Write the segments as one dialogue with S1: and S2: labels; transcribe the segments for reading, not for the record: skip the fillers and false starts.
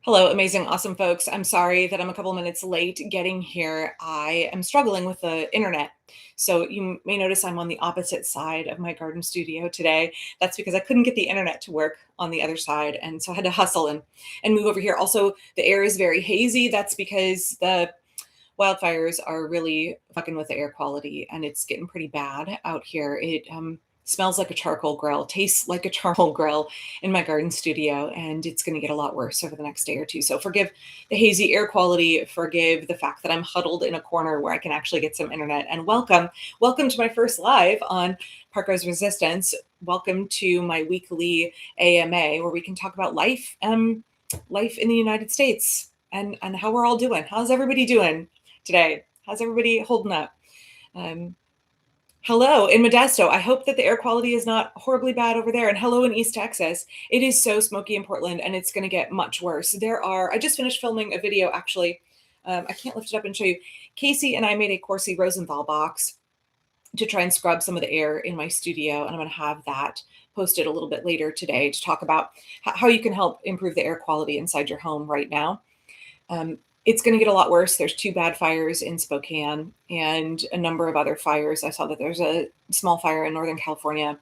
S1: Hello, amazing, awesome folks. I'm sorry that I'm a couple minutes late getting here. I am struggling with the internet. So you may notice I'm on the opposite side of my garden studio today. That's because I couldn't get the internet to work on the other side. And so I had to hustle and move over here. Also, the air is very hazy. That's because the wildfires are really fucking with the air quality and it's getting pretty bad out here. It smells like a charcoal grill, tastes like a charcoal grill in my garden studio, and it's going to get a lot worse over the next day or two. So forgive the hazy air quality, forgive the fact that I'm huddled in a corner where I can actually get some internet. And welcome to my first live on Parkrose Resistance. Welcome to my weekly AMA where we can talk about life in the United States and how we're all doing. How's everybody doing today? How's everybody holding up? Um, Hello in Modesto. I hope that the air quality is not horribly bad over there. And hello in East Texas. It is so smoky in Portland and it's going to get much worse. I just finished filming a video actually. I can't lift it up and show you. Casey and I made a Corsi Rosenthal box to try and scrub some of the air in my studio. And I'm going to have that posted a little bit later today to talk about how you can help improve the air quality inside your home right now. It's going to get a lot worse. There's two bad fires in Spokane and a number of other fires. I saw that there's a small fire in Northern California.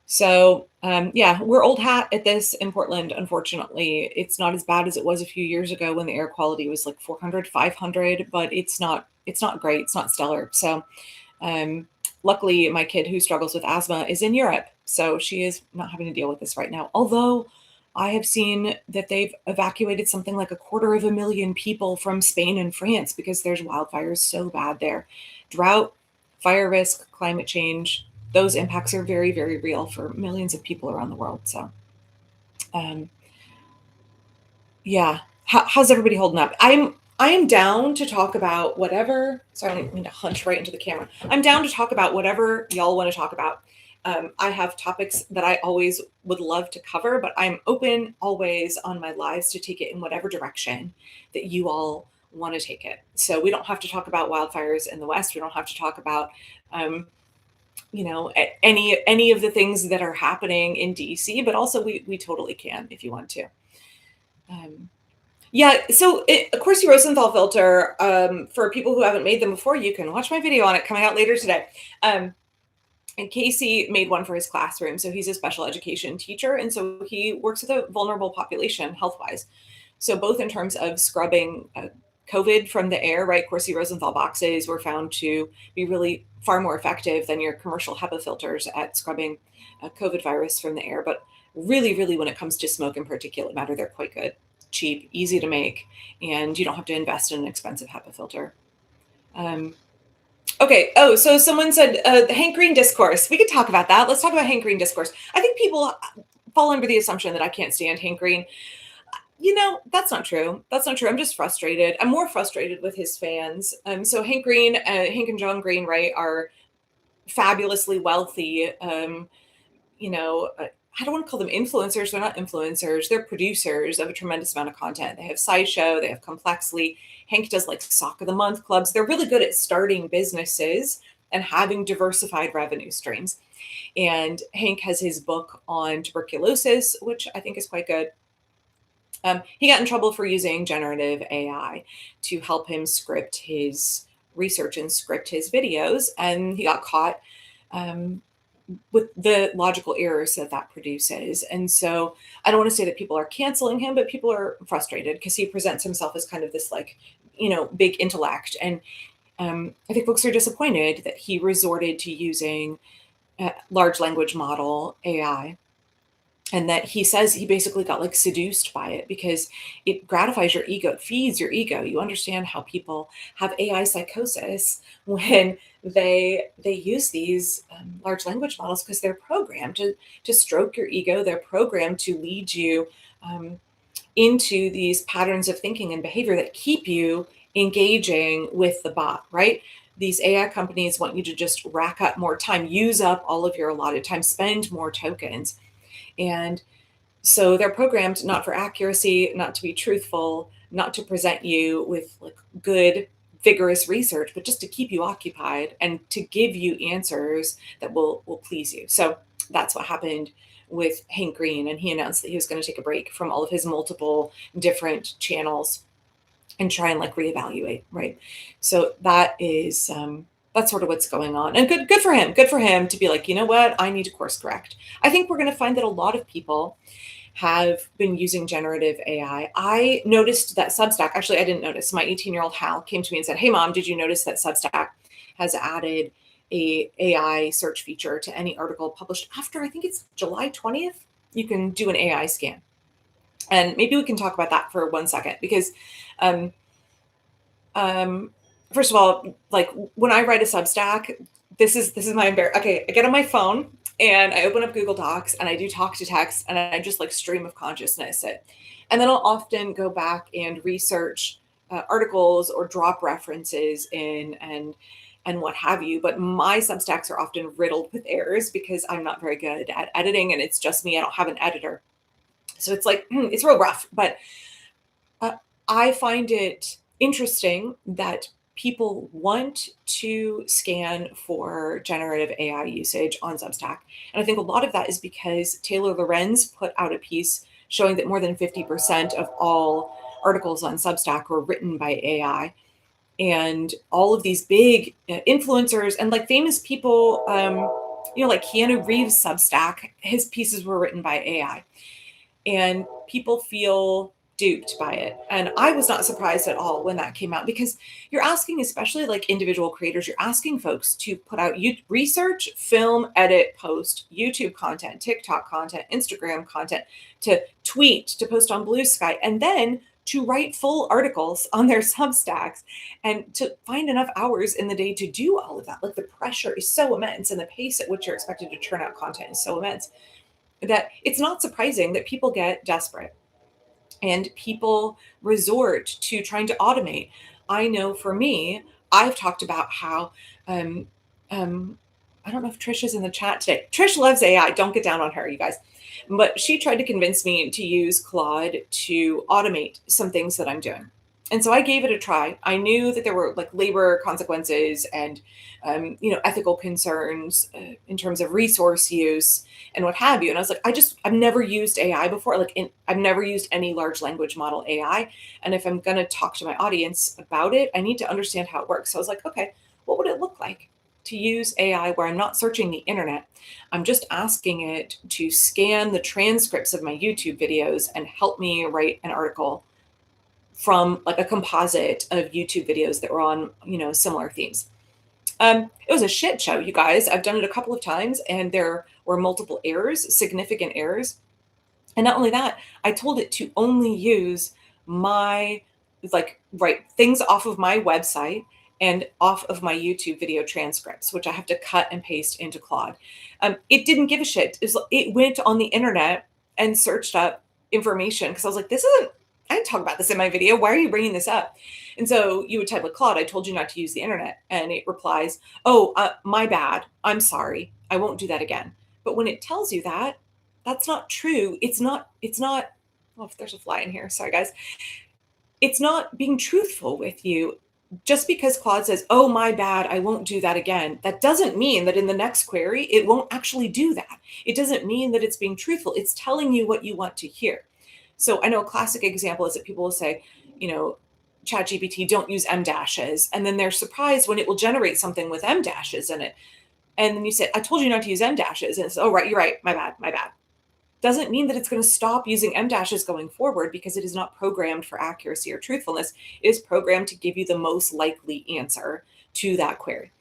S1: So yeah, we're old hat at this in Portland. Unfortunately, it's not as bad as it was a few years ago when the air quality was like 400, 500, but it's not great. It's not stellar. So luckily my kid who struggles with asthma is in Europe. So she is not having to deal with this right now. Although I have seen that they've evacuated something like 250,000 people from Spain and France because there's wildfires so bad there. Drought, fire risk, climate change, those impacts are very, very real for millions of people around the world. So, yeah, how's everybody holding up? I am down to talk about whatever. So I don't mean to hunch right into the camera. I'm down to talk about whatever y'all want to talk about. I have topics that I always would love to cover, but I'm open always on my lives to take it in whatever direction that you all want to take it. So we don't have to talk about wildfires in the West. We don't have to talk about, any of the things that are happening in DC, but also we totally can if you want to. Yeah, so of course, your Rosenthal filter, for people who haven't made them before, you can watch my video on it coming out later today. And Casey made one for his classroom. So he's a special education teacher. And so he works with a vulnerable population health-wise. So both in terms of scrubbing COVID from the air, right? Corsi Rosenthal boxes were found to be really far more effective than your commercial HEPA filters at scrubbing COVID virus from the air. But really, really, when it comes to smoke and particulate matter, they're quite good, cheap, easy to make, and you don't have to invest in an expensive HEPA filter. Okay. Oh, so someone said the Hank Green discourse. We could talk about that. Let's talk about Hank Green discourse. I think people fall under the assumption that I can't stand Hank Green. That's not true. That's not true. I'm just frustrated. I'm more frustrated with his fans. So Hank Green, Hank and John Green, right, are fabulously wealthy. I don't want to call them influencers. They're not influencers. They're producers of a tremendous amount of content. They have SciShow. They have Complexly. Hank does like Sock of the Month clubs. They're really good at starting businesses and having diversified revenue streams. And Hank has his book on tuberculosis, which I think is quite good. He got in trouble for using generative AI to help him script his research and script his videos. And he got caught with the logical errors that produces. And so I don't want to say that people are canceling him, but people are frustrated because he presents himself as kind of this big intellect. And I think folks are disappointed that he resorted to using large language model AI. And that he says he basically got seduced by it because it gratifies your ego, it feeds your ego. You understand how people have AI psychosis when they use these large language models because they're programmed to stroke your ego. They're programmed to lead you into these patterns of thinking and behavior that keep you engaging with the bot, right? These AI companies want you to just rack up more time, use up all of your allotted time, spend more tokens. And so they're programmed not for accuracy, not to be truthful, not to present you with good, vigorous research, but just to keep you occupied and to give you answers that will please you. So that's what happened with Hank Green, and he announced that he was going to take a break from all of his multiple different channels and try and like reevaluate, right? So that's sort of what's going on. And good for him. Good for him to be like, you know what, I need to course correct. I think we're going to find that a lot of people have been using generative AI. I noticed that Substack, actually, I didn't notice. My 18-year-old Hal came to me and said, hey, Mom, did you notice that Substack has added a AI search feature to any article published after, I think it's July 20th? You can do an AI scan. And maybe we can talk about that for 1 second, because um, first of all, like when I write a Substack, this is my okay, I get on my phone and I open up Google Docs and I do talk to text and I just like stream of consciousness it. And then I'll often go back and research articles or drop references in and what have you. But my Substacks are often riddled with errors because I'm not very good at editing and it's just me. I don't have an editor. So it's like, it's real rough. But I find it interesting that people want to scan for generative AI usage on Substack. And I think a lot of that is because Taylor Lorenz put out a piece showing that more than 50% of all articles on Substack were written by AI. And all of these big influencers and like famous people, like Keanu Reeves' Substack, his pieces were written by AI. And people feel duped by it. And I was not surprised at all when that came out, because you're asking, especially like individual creators, you're asking folks to put out research, film, edit, post YouTube content, TikTok content, Instagram content, to tweet, to post on Blue Sky, and then to write full articles on their Substacks, and to find enough hours in the day to do all of that. Like the pressure is so immense and the pace at which you're expected to churn out content is so immense that it's not surprising that people get desperate and people resort to trying to automate. I know for me, I've talked about how, um, I don't know if Trish is in the chat today. Trish loves AI. Don't get down on her, you guys. But she tried to convince me to use Claude to automate some things that I'm doing. And so I gave it a try. I knew that there were like labor consequences and, ethical concerns in terms of resource use and what have you. And I was like, I've never used AI before. I've never used any large language model AI. And if I'm going to talk to my audience about it, I need to understand how it works. So I was like, okay, what would it look like to use AI where I'm not searching the internet? I'm just asking it to scan the transcripts of my YouTube videos and help me write an article from like a composite of YouTube videos that were on, similar themes. It was a shit show, you guys. I've done it a couple of times and there were multiple errors, significant errors. And not only that, I told it to only use write things off of my website and off of my YouTube video transcripts, which I have to cut and paste into Claude. It didn't give a shit. It went on the internet and searched up information because I was like, I didn't talk about this in my video. Why are you bringing this up? And so you would type with Claude, I told you not to use the internet. And it replies, oh, my bad. I'm sorry. I won't do that again. But when it tells you that, that's not true. It's not, oh, if there's a fly in here, sorry guys. It's not being truthful with you. Just because Claude says, oh, my bad, I won't do that again, that doesn't mean that in the next query, it won't actually do that. It doesn't mean that it's being truthful. It's telling you what you want to hear. So I know a classic example is that people will say, ChatGPT, don't use M dashes. And then they're surprised when it will generate something with M dashes in it. And then you say, I told you not to use M dashes. And it's, oh, right, you're right. My bad. Doesn't mean that it's going to stop using M dashes going forward, because it is not programmed for accuracy or truthfulness. It is programmed to give you the most likely answer to that query.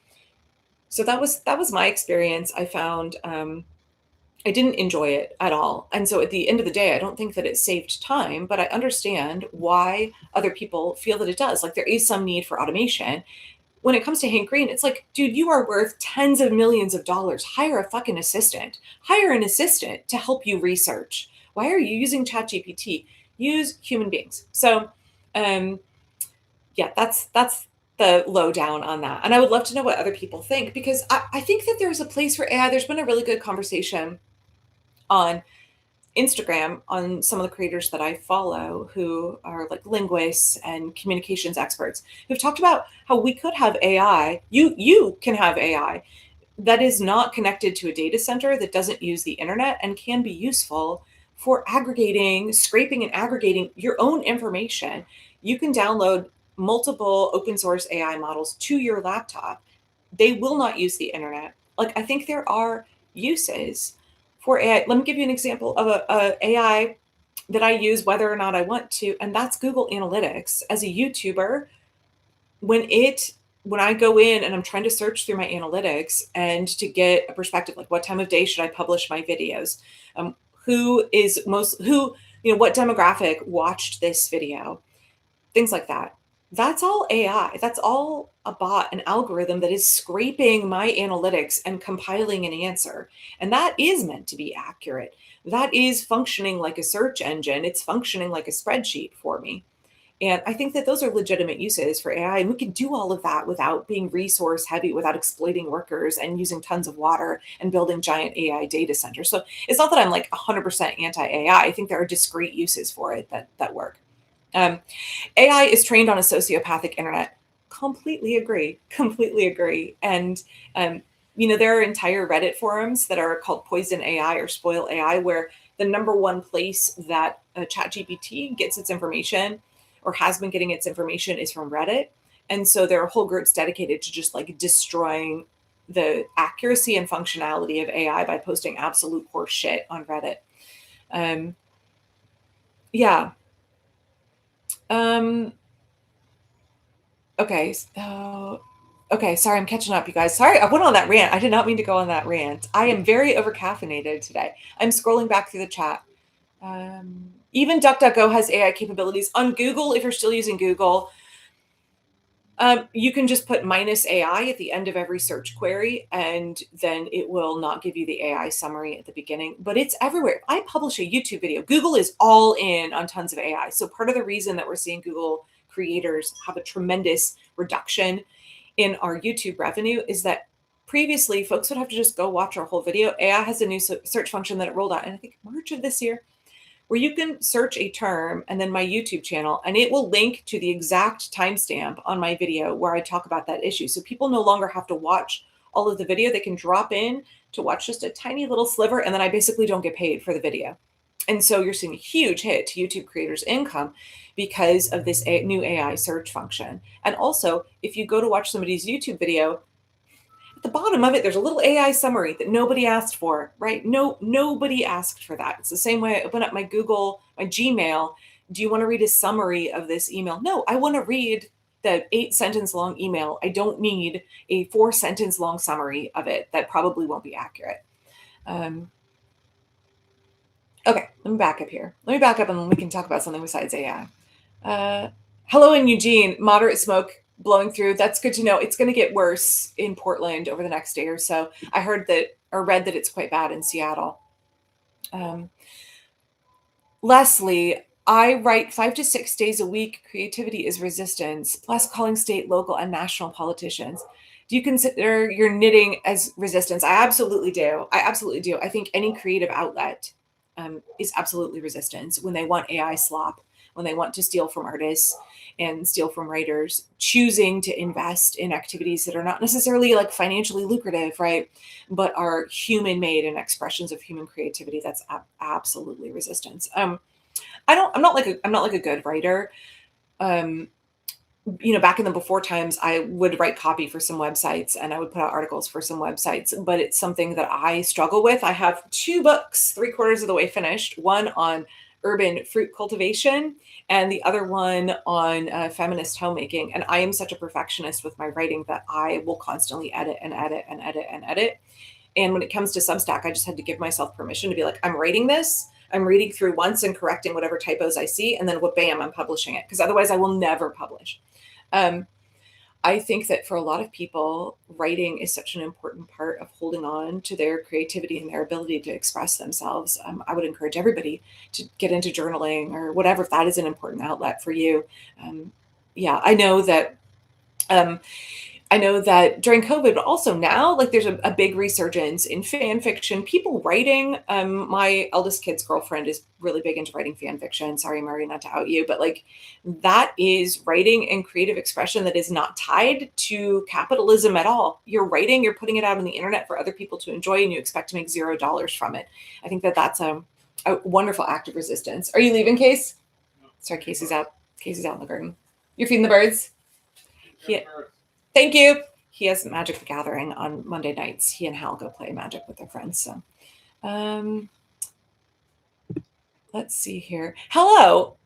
S1: So that was my experience. I found I didn't enjoy it at all. And so at the end of the day, I don't think that it saved time, but I understand why other people feel that it does. Like there is some need for automation. When it comes to Hank Green, it's like, dude, you are worth tens of millions of dollars. Hire a fucking assistant. Hire an assistant to help you research. Why are you using ChatGPT? Use human beings. So, that's the lowdown on that. And I would love to know what other people think, because I think that there's a place for AI. There's been a really good conversation on Instagram on some of the creators that I follow who are like linguists and communications experts who've talked about how we could have AI. You can have AI that is not connected to a data center, that doesn't use the internet, and can be useful for aggregating, scraping and aggregating your own information. You can download multiple open source AI models to your laptop. They will not use the internet. Like, I think there are uses for AI. Let me give you an example of a AI that I use whether or not I want to, and that's Google Analytics. As a YouTuber, when it when I go in and I'm trying to search through my analytics and to get a perspective, like what time of day should I publish my videos, who is most who what demographic watched this video, things like that. That's all AI. That's all a bot, an algorithm that is scraping my analytics and compiling an answer. And that is meant to be accurate. That is functioning like a search engine. It's functioning like a spreadsheet for me. And I think that those are legitimate uses for AI. And we can do all of that without being resource heavy, without exploiting workers and using tons of water and building giant AI data centers. So it's not that I'm like 100% anti AI. I think there are discrete uses for it that work. Um, AI is trained on a sociopathic internet. Completely agree. Completely agree. And there are entire Reddit forums that are called Poison AI or Spoil AI, where the number one place that ChatGPT gets its information or has been getting its information is from Reddit. And so there are whole groups dedicated to just like destroying the accuracy and functionality of AI by posting absolute horse shit on Reddit. Yeah. Um, okay. Okay. Sorry, I'm catching up, you guys. Sorry, I went on that rant. I did not mean to go on that rant. I am very overcaffeinated today. I'm scrolling back through the chat. Even DuckDuckGo has AI capabilities. On Google, if you're still using Google, you can just put -AI at the end of every search query, and then it will not give you the AI summary at the beginning, but it's everywhere. If I publish a YouTube video, Google is all in on tons of AI. So part of the reason that we're seeing Google creators have a tremendous reduction in our YouTube revenue is that previously folks would have to just go watch our whole video. AI has a new search function that it rolled out in, I think, March of this year, where you can search a term and then my YouTube channel, and it will link to the exact timestamp on my video where I talk about that issue. So people no longer have to watch all of the video. They can drop in to watch just a tiny little sliver, and then I basically don't get paid for the video. And so you're seeing a huge hit to YouTube creators' income because of this new AI search function. And also, if you go to watch somebody's YouTube video, at the bottom of it, there's a little AI summary that nobody asked for, right? Nobody asked for that. It's the same way I open up my Google, my Gmail. Do you want to read a summary of this email? No, I want to read the 8-sentence long email. I don't need a 4-sentence long summary of it that probably won't be accurate. Okay, let me back up here. Let me back up and we can talk about something besides AI. Hello in Eugene, moderate smoke blowing through. That's good to know. It's going to get worse in Portland over the next day or so. I heard that or read that it's quite bad in Seattle. Leslie, I write 5 to 6 days a week. Creativity is resistance, plus calling state, local, and national politicians. Do you consider your knitting as resistance? I absolutely do. I think any creative outlet is absolutely resistance when they want AI slop, when they want to steal from artists and steal from writers, choosing to invest in activities that are not necessarily like financially lucrative, right? But are human made and expressions of human creativity. That's absolutely resistance. I'm not like a good writer. Back in the before times, I would write copy for some websites and I would put out articles for some websites, but it's something that I struggle with. I have 2 books, 3/4 of the way finished, one on urban fruit cultivation and the other one on feminist homemaking. And I am such a perfectionist with my writing that I will constantly edit and edit and edit and edit. And when it comes to Substack, I just had to give myself permission to be like, I'm writing this. I'm reading through once and correcting whatever typos I see, and then bam, I'm publishing it, because otherwise I will never publish. I think that for a lot of people, writing is such an important part of holding on to their creativity and their ability to express themselves. I would encourage everybody to get into journaling or whatever, if that is an important outlet for you. Yeah, I know that I know that during COVID, but also now, like there's a big resurgence in fan fiction, people writing. My eldest kid's girlfriend is really big into writing fan fiction. Sorry, Murray, not to out you, but like that is writing and creative expression that is not tied to capitalism at all. You're writing, you're putting it out on the internet for other people to enjoy, and you expect to make $0 from it. I think that that's a wonderful act of resistance. Are you leaving, Case? Sorry, Casey's out. Casey's out in the garden. You're feeding the birds? He, thank you. He has Magic the Gathering on Monday nights. He and Hal go play Magic with their friends. So, let's see here. Hello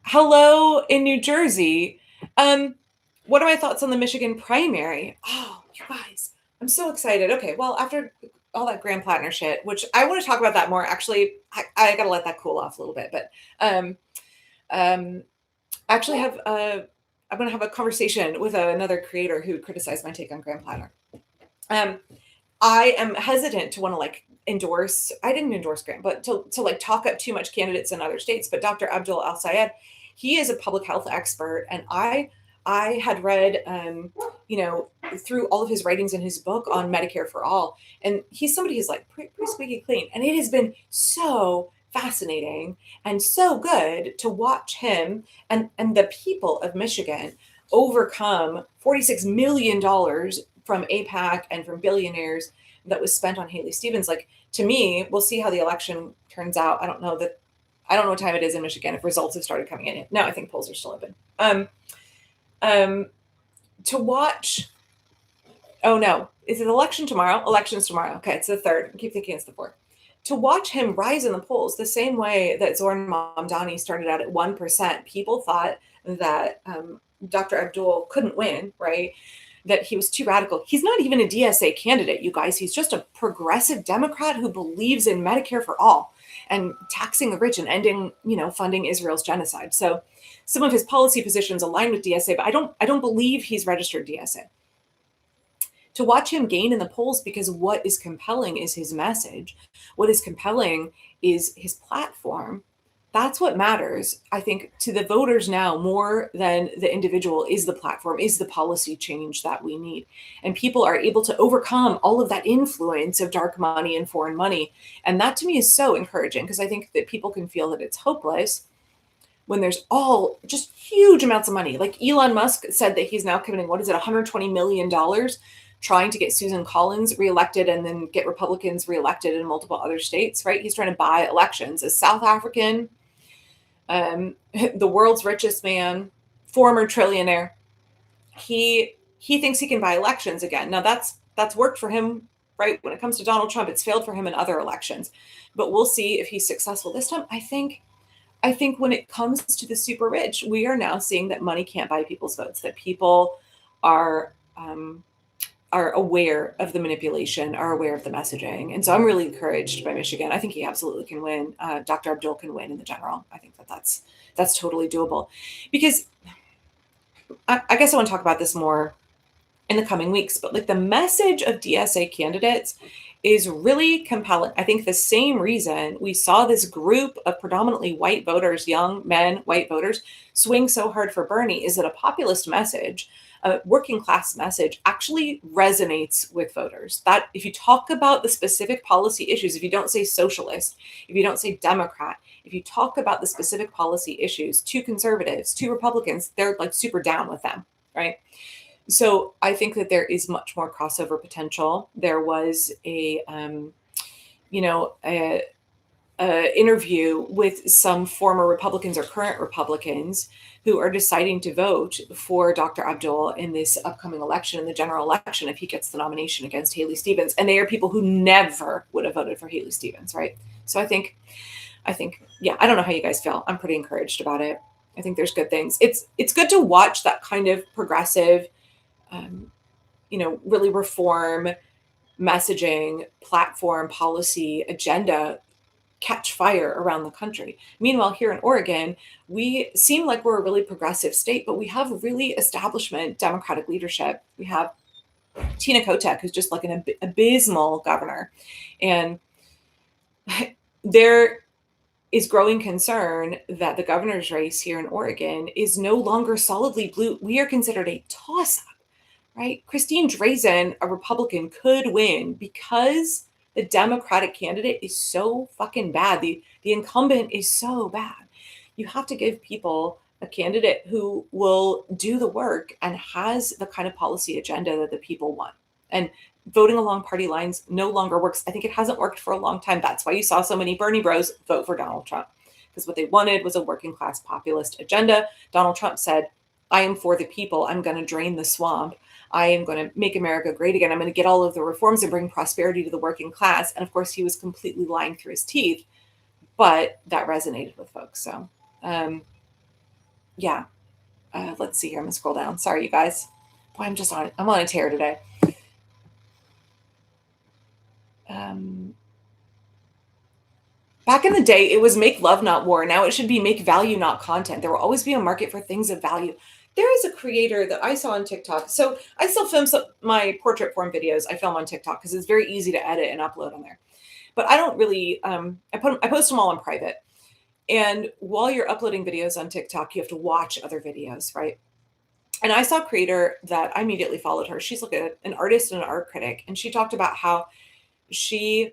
S1: in New Jersey. What are my thoughts on the Michigan primary? Oh, you guys, I'm so excited. Okay, well, after all that Graham Plattner shit, which I want to talk about that more. Actually, I got to let that cool off a little bit, but actually have I'm going to have a conversation with another creator who criticized my take on Graham Plattner. I am hesitant to want to like endorse. I didn't endorse Graham, but to like talk up too much candidates in other states. But Dr. Abdul Al Sayed, he is a public health expert, and I had read, through all of his writings in his book on Medicare for All, and he's somebody who's like pretty squeaky clean, and it has been so fascinating and so good to watch him and the people of Michigan overcome $46 million from APAC and from billionaires that was spent on Haley Stevens. Like, to me, we'll see how the election turns out. I don't know what time it is in Michigan, if results have started coming in. No, I think polls are still open. To watch, oh no, is it election tomorrow? Election's tomorrow. Okay, it's the 3rd. I keep thinking it's the 4th. To watch him rise in the polls the same way that Zoran Mamdani started out at 1%, people thought that Dr. Abdul couldn't win, right? That he was too radical. He's not even a DSA candidate, you guys. He's just a progressive Democrat who believes in Medicare for all and taxing the rich and ending, funding Israel's genocide. So some of his policy positions align with DSA, but I don't believe he's registered DSA. To watch him gain in the polls, because what is compelling is his message. What is compelling is his platform. That's what matters, I think, to the voters now more than the individual is the platform, is the policy change that we need. And people are able to overcome all of that influence of dark money and foreign money. And that to me is so encouraging, because I think that people can feel that it's hopeless when there's all just huge amounts of money. Like Elon Musk said that he's now committing, $120 million trying to get Susan Collins reelected and then get Republicans reelected in multiple other states, right? He's trying to buy elections. A South African, the world's richest man, former trillionaire, he thinks he can buy elections again. Now that's worked for him, right? When it comes to Donald Trump, it's failed for him in other elections, but we'll see if he's successful this time. I think when it comes to the super rich, we are now seeing that money can't buy people's votes, that people are aware of the manipulation, are aware of the messaging. And so I'm really encouraged by Michigan. I think he absolutely can win. Dr. Abdul can win in the general. I think that's totally doable, because I guess I want to talk about this more in the coming weeks, but like the message of DSA candidates is really compelling. I think the same reason we saw this group of predominantly white voters, young men, white voters, swing so hard for Bernie is that a populist message, a working class message, actually resonates with voters. That if you talk about the specific policy issues, if you don't say socialist, if you don't say Democrat, if you talk about the specific policy issues to conservatives, to Republicans, they're like super down with them, right? So I think that there is much more crossover potential. There was a interview with some former Republicans or current Republicans who are deciding to vote for Dr. Abdul in this upcoming election, in the general election, if he gets the nomination against Haley Stevens. And they are people who never would have voted for Haley Stevens, right? So I think, yeah, I don't know how you guys feel. I'm pretty encouraged about it. I think there's good things. It's good to watch that kind of progressive, really reform messaging, platform, policy, agenda catch fire around the country. Meanwhile, here in Oregon, we seem like we're a really progressive state, but we have really establishment Democratic leadership. We have Tina Kotek, who's just like an abysmal governor. And there is growing concern that the governor's race here in Oregon is no longer solidly blue. We are considered a toss-up, right? Christine Drazan, a Republican, could win because the Democratic candidate is so fucking bad. The incumbent is so bad. You have to give people a candidate who will do the work and has the kind of policy agenda that the people want. And voting along party lines no longer works. I think it hasn't worked for a long time. That's why you saw so many Bernie bros vote for Donald Trump, because what they wanted was a working class populist agenda. Donald Trump said, I am for the people. I'm going to drain the swamp. I am going to make America great again. I'm going to get all of the reforms and bring prosperity to the working class. And of course, he was completely lying through his teeth, but that resonated with folks. So, yeah. Let's see here. I'm going to scroll down. Sorry, you guys. Boy, I'm on a tear today. Back in the day, it was make love, not war. Now it should be make value, not content. There will always be a market for things of value. There is a creator that I saw on TikTok. So I still film my portrait form videos. I film on TikTok because it's very easy to edit and upload on there. But I don't really, I post them all in private. And while you're uploading videos on TikTok, you have to watch other videos, right? And I saw a creator that I immediately followed her. She's like an artist and an art critic. And she talked about how she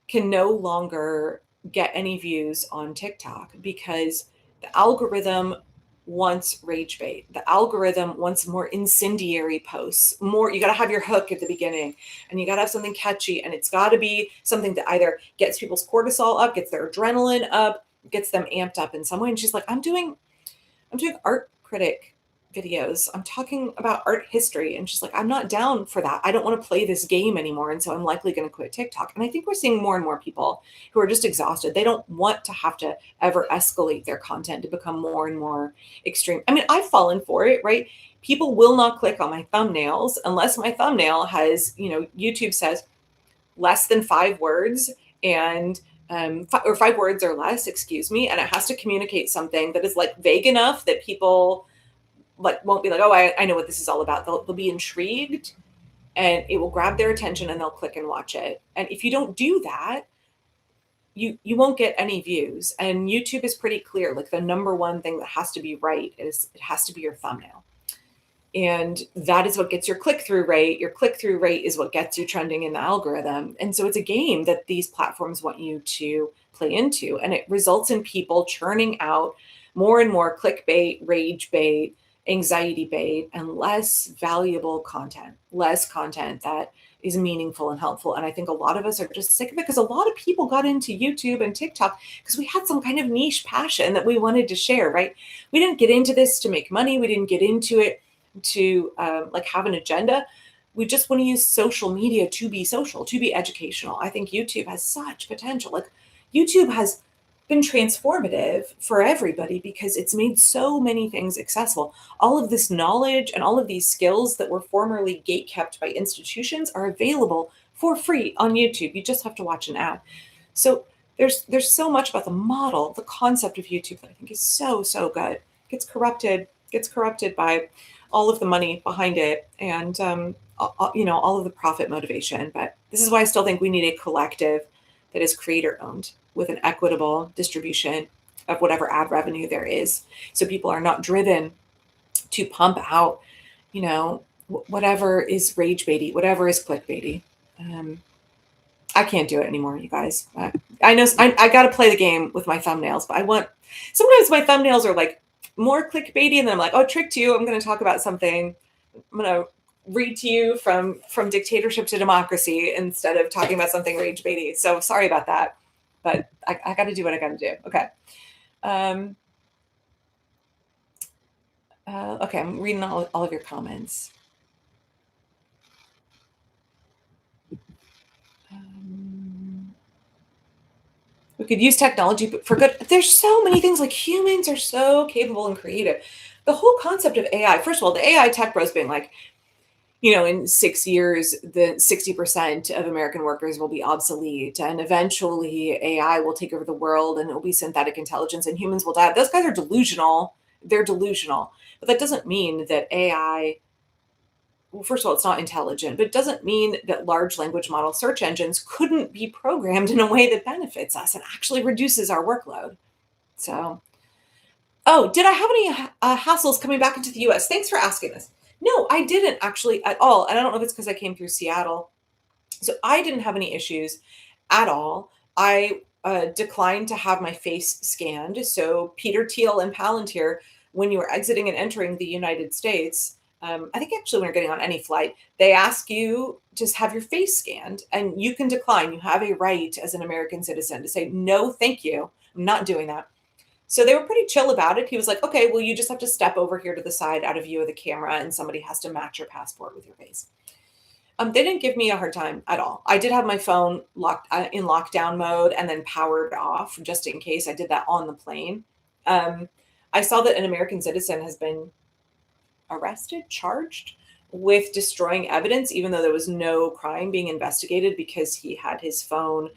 S1: can no longer get any views on TikTok because the algorithm wants rage bait. The algorithm wants more incendiary posts. More, you got to have your hook at the beginning, and you got to have something catchy, and it's got to be something that either gets people's cortisol up, gets their adrenaline up, gets them amped up in some way. And she's like, I'm doing art critic videos. I'm talking about art history. And she's like, I'm not down for that. I don't want to play this game anymore. And so I'm likely going to quit TikTok. And I think we're seeing more and more people who are just exhausted. They don't want to have to ever escalate their content to become more and more extreme. I mean, I've fallen for it, right? People will not click on my thumbnails unless my thumbnail has, YouTube says less than 5 words and or 5 words or less, excuse me. And it has to communicate something that is like vague enough that people won't be like, oh, I know what this is all about. They'll be intrigued and it will grab their attention and they'll click and watch it. And if you don't do that, you won't get any views. And YouTube is pretty clear. Like the number one thing that has to be right is it has to be your thumbnail. And that is what gets your click-through rate. Your click-through rate is what gets you trending in the algorithm. And so it's a game that these platforms want you to play into. And it results in people churning out more and more clickbait, rage bait, anxiety bait, and less valuable content, less content that is meaningful and helpful. And I think a lot of us are just sick of it because a lot of people got into YouTube and TikTok because we had some kind of niche passion that we wanted to share, right? We didn't get into this to make money. We didn't get into it to have an agenda. We just want to use social media to be social, to be educational. I think YouTube has such potential. Like YouTube has been transformative for everybody because it's made so many things accessible. All of this knowledge and all of these skills that were formerly gatekept by institutions are available for free on YouTube. You just have to watch an ad. So there's so much about the model, the concept of YouTube that I think is so good. Gets corrupted by all of the money behind it and all of the profit motivation. But this is why I still think we need a collective that is creator owned with an equitable distribution of whatever ad revenue there is. So people are not driven to pump out, whatever is rage baity, whatever is clickbaity. I can't do it anymore, you guys. I know I got to play the game with my thumbnails, but sometimes my thumbnails are like more clickbaity and then I'm like, oh, tricked you. I'm going to talk about something. I'm going to read to you from dictatorship to democracy instead of talking about something rage baity. So sorry about that, but I got to do what I got to do. Okay. Okay. I'm reading all of your comments. We could use technology for good. There's so many things. Like humans are so capable and creative. The whole concept of AI, first of all, the AI tech bros being like, in 6 years, the 60% of American workers will be obsolete. And eventually AI will take over the world and it will be synthetic intelligence and humans will die. Those guys are delusional. They're delusional. But that doesn't mean that AI, well, first of all, it's not intelligent, but it doesn't mean that large language model search engines couldn't be programmed in a way that benefits us and actually reduces our workload. So, oh, did I have any hassles coming back into the US? Thanks for asking this. No, I didn't actually at all. And I don't know if it's because I came through Seattle. So I didn't have any issues at all. I declined to have my face scanned. So Peter Thiel and Palantir, when you are exiting and entering the United States, I think actually when you're getting on any flight, they ask you to have your face scanned, and you can decline. You have a right as an American citizen to say no, thank you. I'm not doing that. So they were pretty chill about it. He was like, okay, well, you just have to step over here to the side out of view of the camera, and somebody has to match your passport with your face. They didn't give me a hard time at all. I did have my phone locked in lockdown mode and then powered off just in case. I did that on the plane. Um, I saw that an American citizen has been arrested, charged with destroying evidence, even though there was no crime being investigated because he had his phone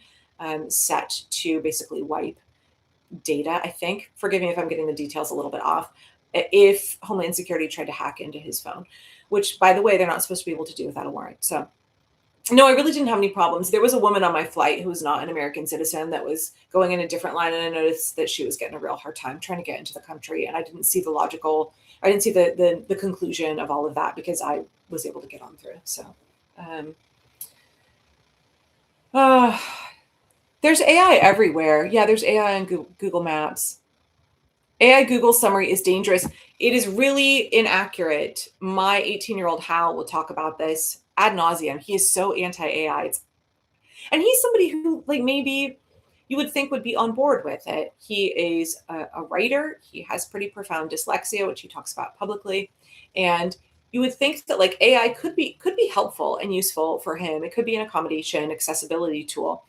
S1: set to basically wipe data, I think. Forgive me if I'm getting the details a little bit off. If Homeland Security tried to hack into his phone, which, by the way, they're not supposed to be able to do without a warrant. So, no, I really didn't have any problems. There was a woman on my flight who was not an American citizen that was going in a different line, and I noticed that she was getting a real hard time trying to get into the country. And I didn't see I didn't see the conclusion of all of that because I was able to get on through. So, um, uh, there's AI everywhere. Yeah, there's AI on Google Maps. AI Google summary is dangerous. It is really inaccurate. My 18-year-old Hal will talk about this ad nauseum. He is so anti-AI. And he's somebody who, like, maybe you would think would be on board with it. He is a writer. He has pretty profound dyslexia, which he talks about publicly. And you would think that like AI could be helpful and useful for him. It could be an accommodation, accessibility tool.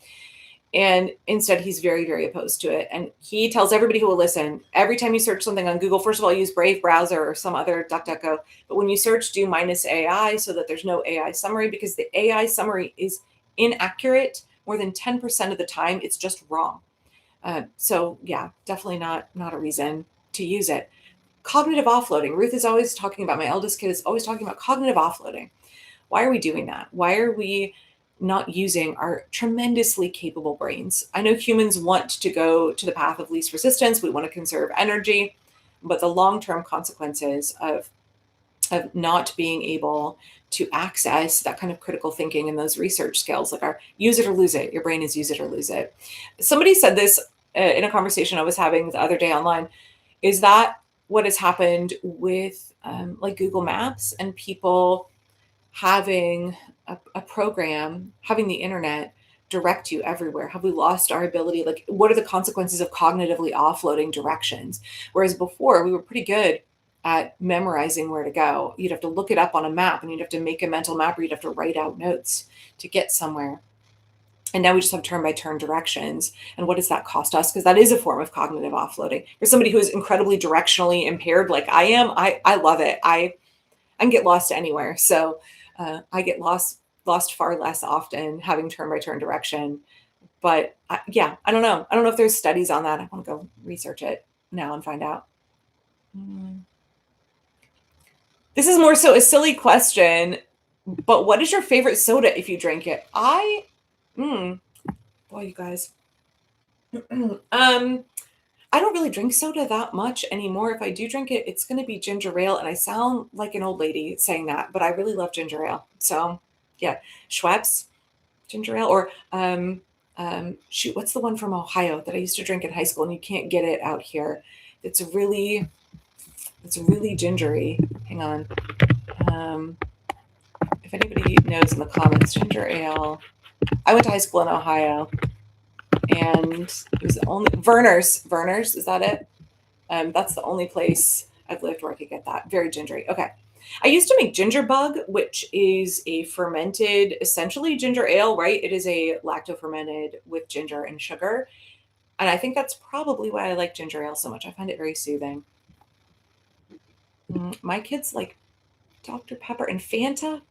S1: And instead, he's very, very opposed to it. And he tells everybody who will listen, every time you search something on Google, first of all, use Brave browser or some other DuckDuckGo. But when you search, do minus AI so that there's no AI summary, because the AI summary is inaccurate more than 10% of the time. It's just wrong. So yeah, definitely not a reason to use it. Cognitive offloading. Ruth is always talking about, my eldest kid is always talking about cognitive offloading. Why are we doing that? Why are we not using our tremendously capable brains? I know humans want to go to the path of least resistance. We want to conserve energy, but the long-term consequences of not being able to access that kind of critical thinking and those research skills, like our use it or lose it. Your brain is use it or lose it. Somebody said this in a conversation I was having the other day online. Is that what has happened with like Google Maps and people having a program, having the internet direct you everywhere? Have we lost our ability? Like, what are the consequences of cognitively offloading directions? Whereas before, we were pretty good at memorizing where to go. You'd have to look it up on a map, and you'd have to make a mental map, or you'd have to write out notes to get somewhere. And now we just have turn-by-turn directions. And what does that cost us? Because that is a form of cognitive offloading. For somebody who is incredibly directionally impaired like I am, I love it. I can get lost anywhere. So I get lost far less often having turn-by-turn direction. But yeah, I don't know. I don't know if there's studies on that. I want to go research it now and find out. This is more so a silly question, but what is your favorite soda if you drink it? Boy, you guys. I don't really drink soda that much anymore. If I do drink it, it's going to be ginger ale. And I sound like an old lady saying that, but I really love ginger ale. So yeah, Schweppes ginger ale, or shoot, what's the one from Ohio that I used to drink in high school and you can't get it out here? It's really gingery. Hang on. If anybody knows in the comments, ginger ale. I went to high school in Ohio, and it was the only Verner's, is that it? That's the only place I've lived where I could get that. Very gingery. Okay. I used to make ginger bug, which is a fermented, essentially ginger ale, right? It is a lacto-fermented with ginger and sugar. And I think that's probably why I like ginger ale so much. I find it very soothing. My kids like Dr. Pepper and Fanta.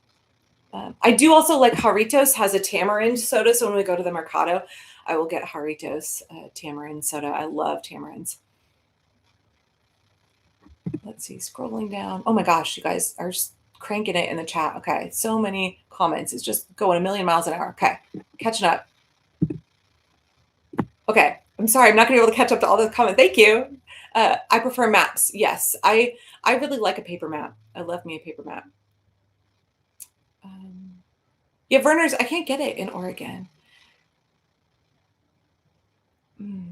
S1: I do also like Jarritos has a tamarind soda. So when we go to the Mercado, I will get Jarritos tamarind soda. I love tamarinds. Let's see, scrolling down. Oh my gosh, you guys are cranking it in the chat. Okay, so many comments. It's just going a million miles an hour. Okay, catching up. Okay, I'm sorry, I'm not going to be able to catch up to all the comments. Thank you. I prefer maps. Yes, I really like a paper map. I love me a paper map. Um, yeah, Verner's. I can't get it in Oregon. Mm.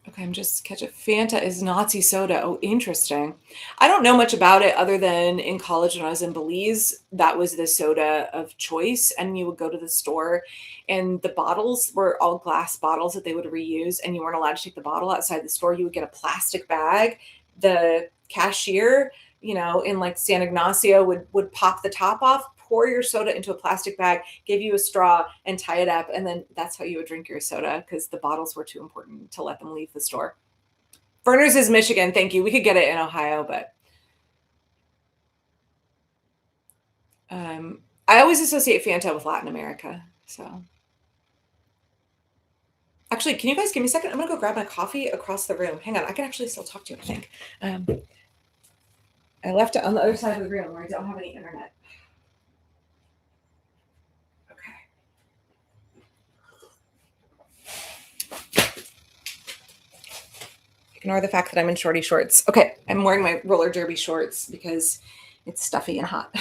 S1: Okay, I'm just catching. Fanta is Nazi soda. Oh, interesting. I don't know much about it other than in college when I was in Belize, that was the soda of choice. And you would go to the store and the bottles were all glass bottles that they would reuse, and you weren't allowed to take the bottle outside the store. You would get a plastic bag. The cashier, in like San Ignacio would pop the top off, pour your soda into a plastic bag, give you a straw and tie it up. And then that's how you would drink your soda because the bottles were too important to let them leave the store. Verner's is Michigan. Thank you. We could get it in Ohio, but I always associate Fanta with Latin America. So actually, can you guys give me a second? I'm going to go grab my coffee across the room. Hang on. I can actually still talk to you, I think. I left it on the other side of the room where I don't have any internet. Ignore the fact that I'm in shorty shorts. Okay, I'm wearing my roller derby shorts because it's stuffy and hot.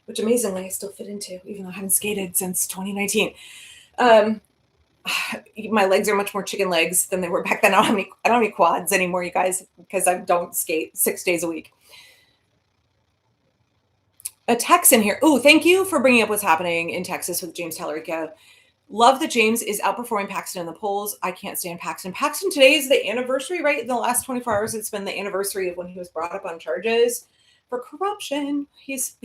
S1: Which amazingly I still fit into, even though I haven't skated since 2019. Um, my legs are much more chicken legs than they were back then. I don't have any quads anymore, you guys, because I don't skate 6 days a week. A text in here. Oh, thank you for bringing up what's happening in Texas with James Tallarico. Love that James is outperforming Paxton in the polls. I can't stand Paxton. Paxton, today is the anniversary, right? In the last 24 hours, it's been the anniversary of when he was brought up on charges for corruption. He's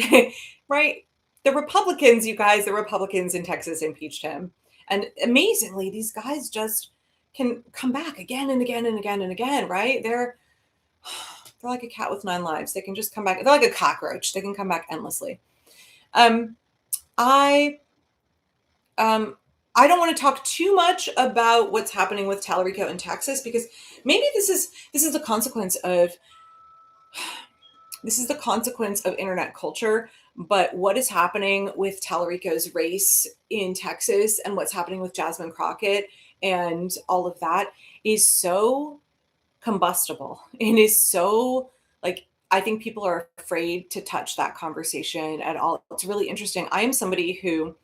S1: right. The Republicans, you guys, the Republicans in Texas impeached him. And amazingly, these guys just can come back again and again and again and again, right? They're like a cat with 9 lives. They can just come back. They're like a cockroach. They can come back endlessly. Um, I I don't want to talk too much about what's happening with Tallarico in Texas because maybe this is the consequence of internet culture. But what is happening with Tallarico's race in Texas and what's happening with Jasmine Crockett and all of that is so combustible and is so like I think people are afraid to touch that conversation at all. It's really interesting. I am somebody who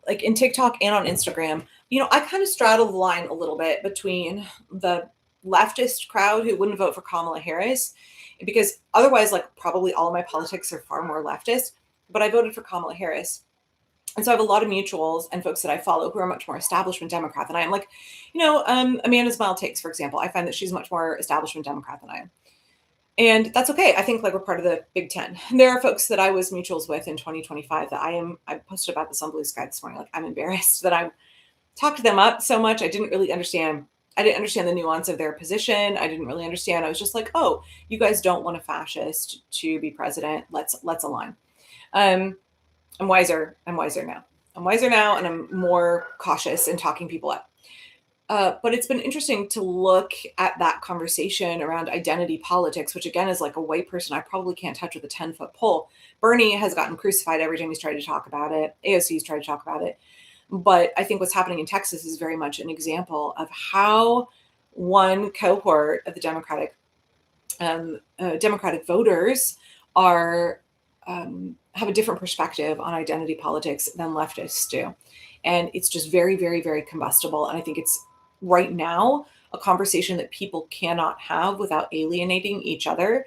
S1: like in TikTok and on Instagram, I kind of straddle the line a little bit between the leftist crowd who wouldn't vote for Kamala Harris, because otherwise, like probably all of my politics are far more leftist, but I voted for Kamala Harris. And so I have a lot of mutuals and folks that I follow who are much more establishment Democrat than I am. Like, Amanda Smile Takes, for example, I find that she's much more establishment Democrat than I am. And that's okay. I think like we're part of the Big Ten. There are folks that I was mutuals with in 2025 that I posted about this on Blue Sky this morning. Like I'm embarrassed that I talked them up so much. I didn't understand the nuance of their position. I didn't really understand. I was just like, oh, you guys don't want a fascist to be president. Let's align. I'm wiser. I'm wiser now. And I'm more cautious in talking people up. But it's been interesting to look at that conversation around identity politics, which again is like a white person I probably can't touch with a 10-foot pole. Bernie has gotten crucified every time he's tried to talk about it. AOC's tried to talk about it. But I think what's happening in Texas is very much an example of how one cohort of the Democratic voters are have a different perspective on identity politics than leftists do. And it's just very, very, very combustible. And I think it's right now a conversation that people cannot have without alienating each other.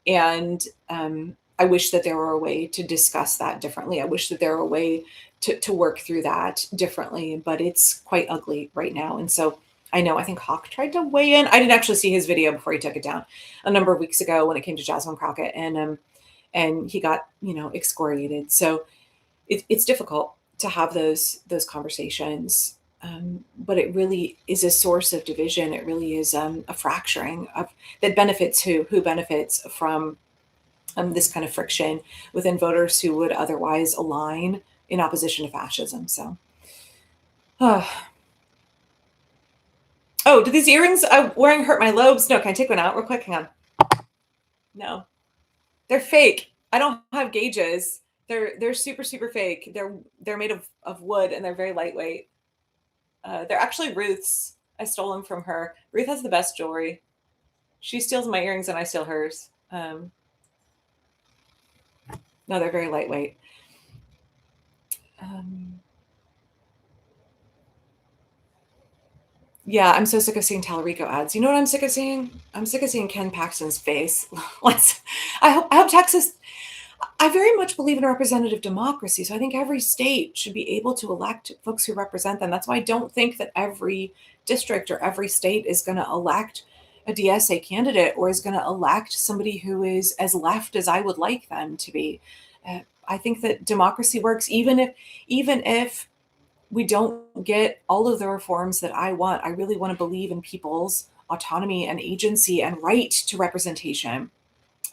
S1: And I wish that there were a way to discuss that differently. I wish that there were a way to work through that differently, but it's quite ugly right now. And so I think Hawk tried to weigh in. I didn't actually see his video before he took it down a number of weeks ago when it came to Jasmine Crockett, and he got excoriated. So it's difficult to have those conversations. But it really is a source of division. It really is a fracturing that benefits who benefits from this kind of friction within voters who would otherwise align in opposition to fascism. So, oh, do these earrings I'm wearing hurt my lobes? No, can I take one out real quick? Hang on. No, they're fake. I don't have gauges. They're super, super fake. They're made of wood and they're very lightweight. They're actually Ruth's. I stole them from her. Ruth has the best jewelry. She steals my earrings and I steal hers. No, they're very lightweight. Yeah, I'm so sick of seeing Tallarico ads. You know what I'm sick of seeing? I'm sick of seeing Ken Paxton's face. I hope Texas. I very much believe in representative democracy. So I think every state should be able to elect folks who represent them. That's why I don't think that every district or every state is going to elect a DSA candidate or is going to elect somebody who is as left as I would like them to be. I think that democracy works even if we don't get all of the reforms that I want. I really want to believe in people's autonomy and agency and right to representation.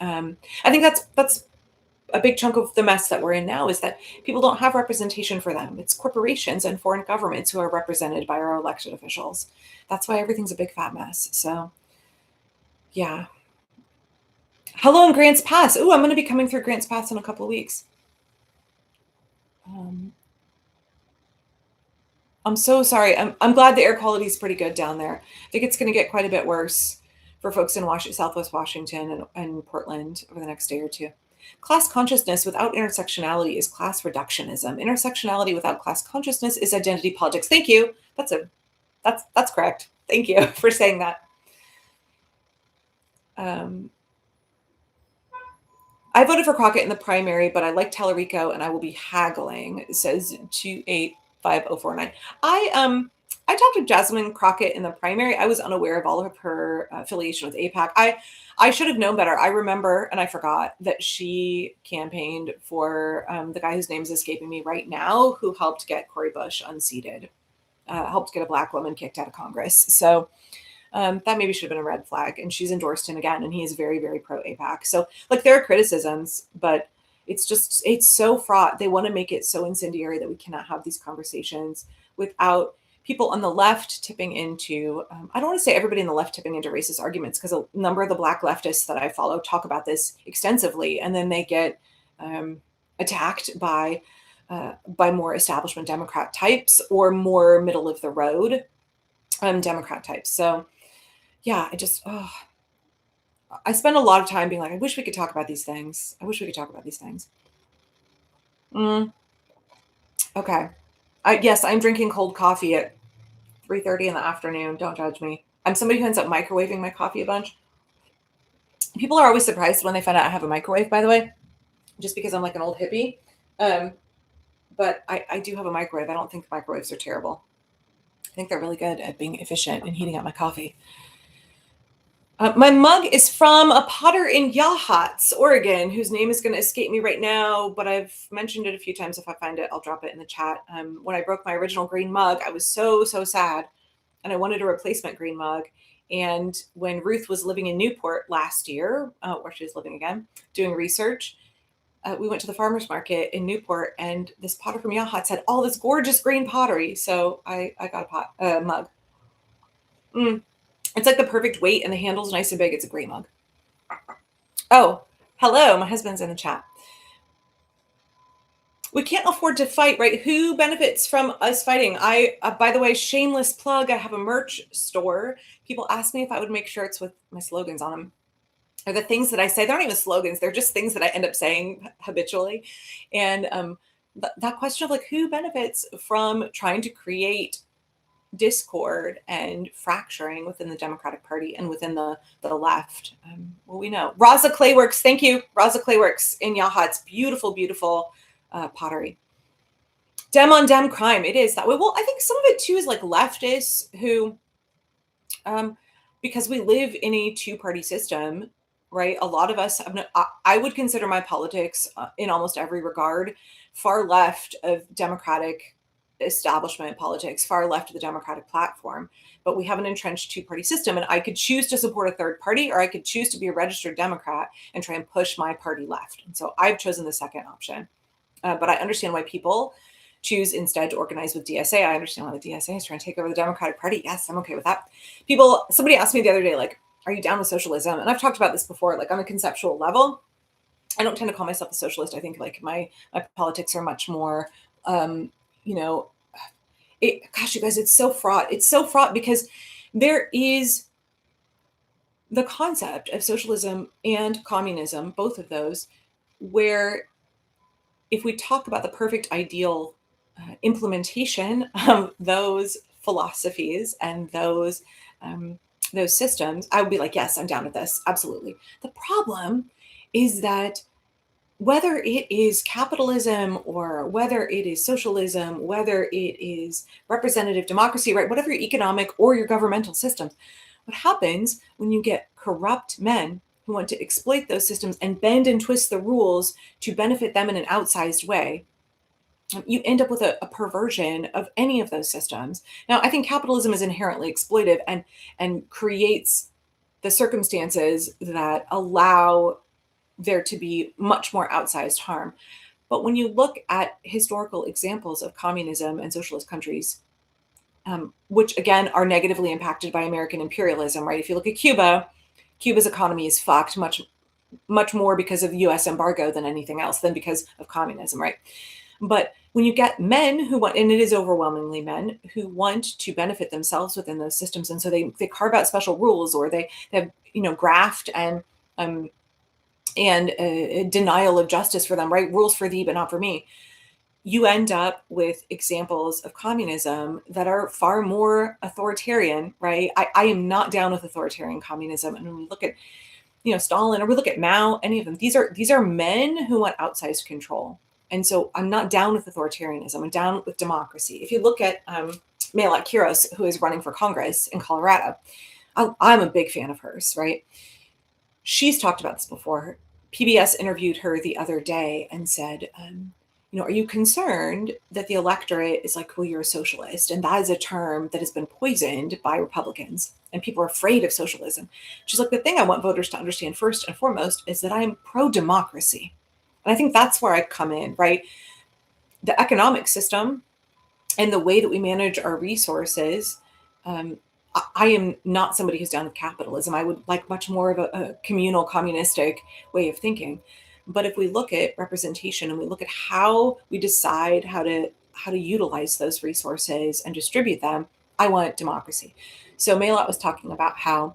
S1: I think that's a big chunk of the mess that we're in now is that people don't have representation for them. It's corporations and foreign governments who are represented by our elected officials. That's why everything's a big fat mess. So, yeah. Hello in Grants Pass. Oh, I'm going to be coming through Grants Pass in a couple of weeks. I'm so sorry. I'm glad the air quality is pretty good down there. I think it's going to get quite a bit worse for folks in Southwest Washington and Portland over the next day or two. Class consciousness without intersectionality is class reductionism. Intersectionality without class consciousness is identity politics. Thank you. That's correct. Thank you for saying that. I voted for Crockett in the primary, but I like Tallarico and I will be haggling, says 285049. I talked to Jasmine Crockett in the primary. I was unaware of all of her affiliation with AIPAC. I should have known better. I remember, and I forgot, that she campaigned for the guy whose name is escaping me right now, who helped get Cori Bush unseated, helped get a Black woman kicked out of Congress. So that maybe should have been a red flag. And she's endorsed him again, and he is very, very pro AIPAC. So like there are criticisms, but it's so fraught. They want to make it so incendiary that we cannot have these conversations without people on the left tipping into, I don't want to say everybody on the left tipping into racist arguments, because a number of the Black leftists that I follow talk about this extensively, and then they get attacked by more establishment Democrat types or more middle of the road Democrat types. So yeah, I spend a lot of time being like, I wish we could talk about these things. I wish we could talk about these things. Okay. Yes, I'm drinking cold coffee at 3:30 in the afternoon. Don't judge me. I'm somebody who ends up microwaving my coffee a bunch. People are always surprised when they find out I have a microwave, by the way, just because I'm like an old hippie. But I do have a microwave. I don't think microwaves are terrible. I think they're really good at being efficient and heating up my coffee. My mug is from a potter in Yachats, Oregon, whose name is going to escape me right now, but I've mentioned it a few times. If I find it, I'll drop it in the chat. When I broke my original green mug, I was so sad, and I wanted a replacement green mug. And when Ruth was living in Newport last year, where she's living again, doing research, we went to the farmer's market in Newport, and this potter from Yachats had all this gorgeous green pottery. So I got a mug. It's like the perfect weight, and the handle's nice and big. It's a great mug. Oh, hello. My husband's in the chat. We can't afford to fight, right? Who benefits from us fighting? By the way, shameless plug, I have a merch store. People ask me if I would make shirts with my slogans on them. Or the things that I say, they're not even slogans. They're just things that I end up saying habitually. And that question of like, who benefits from trying to create discord and fracturing within the Democratic Party and within the left? Well, we know. Raza Clayworks, thank you. Raza Clayworks in Yachats. Beautiful, beautiful pottery. Dem on dem crime. It is that way. Well, I think some of it too is like leftists who, because we live in a two-party system, right? A lot of us, I would consider my politics in almost every regard far left of Democratic establishment politics, far left of the Democratic platform. But we have an entrenched two-party system, and I could choose to support a third party, or I could choose to be a registered Democrat and try and push my party left. And so I've chosen the second option. But I understand why people choose instead to organize with DSA. I understand why the DSA is trying to take over the Democratic Party. Yes, I'm okay with that. Somebody asked me the other day, like, are you down with socialism? And I've talked about this before, like on a conceptual level. I don't tend to call myself a socialist. I think like my politics are much more, gosh, you guys, it's so fraught. It's so fraught because There is the concept of socialism and communism, both of those, where if we talk about the perfect ideal implementation of those philosophies and those systems, I would be like, yes, I'm down with this, absolutely. The problem is that whether it is capitalism or whether it is socialism, whether it is representative democracy, right, whatever your economic or your governmental systems, what happens when you get corrupt men who want to exploit those systems and bend and twist the rules to benefit them in an outsized way, you end up with a perversion of any of those systems. Now, I think capitalism is inherently exploitive and creates the circumstances that allow there to be much more outsized harm. But when you look at historical examples of communism and socialist countries, which again are negatively impacted by American imperialism, right? If you look at Cuba, Cuba's economy is fucked much more because of US embargo than anything else, than because of communism, right? But when you get men who want, and it is overwhelmingly men who want to benefit themselves within those systems, and so they carve out special rules, or they have graft um, and denial of justice for them, right? Rules for thee, but not for me. You end up with examples of communism that are far more authoritarian, right? I am not down with authoritarian communism. And when we look at, Stalin, or we look at Mao, any of them, these are men who want outsized control. And so I'm not down with authoritarianism. I'm down with democracy. If you look at Maila Quiros, who is running for Congress in Colorado, I'm a big fan of hers, right? She's talked about this before. PBS interviewed her the other day and said, are you concerned that the electorate is like, well, you're a socialist? And that is a term that has been poisoned by Republicans, and people are afraid of socialism. She's like, the thing I want voters to understand first and foremost is that I'm pro-democracy. And I think that's where I come in, right? The economic system and the way that we manage our resources, I am not somebody who's down with capitalism. I would like much more of a communal communistic way of thinking. But if we look at representation and we look at how we decide how to utilize those resources and distribute them, I want democracy. So Mayotte was talking about how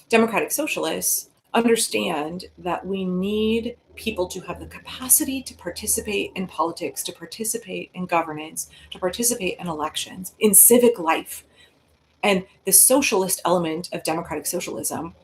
S1: democratic socialists understand that we need people to have the capacity to participate in politics, to participate in governance, to participate in elections, in civic life. And the socialist element of democratic socialism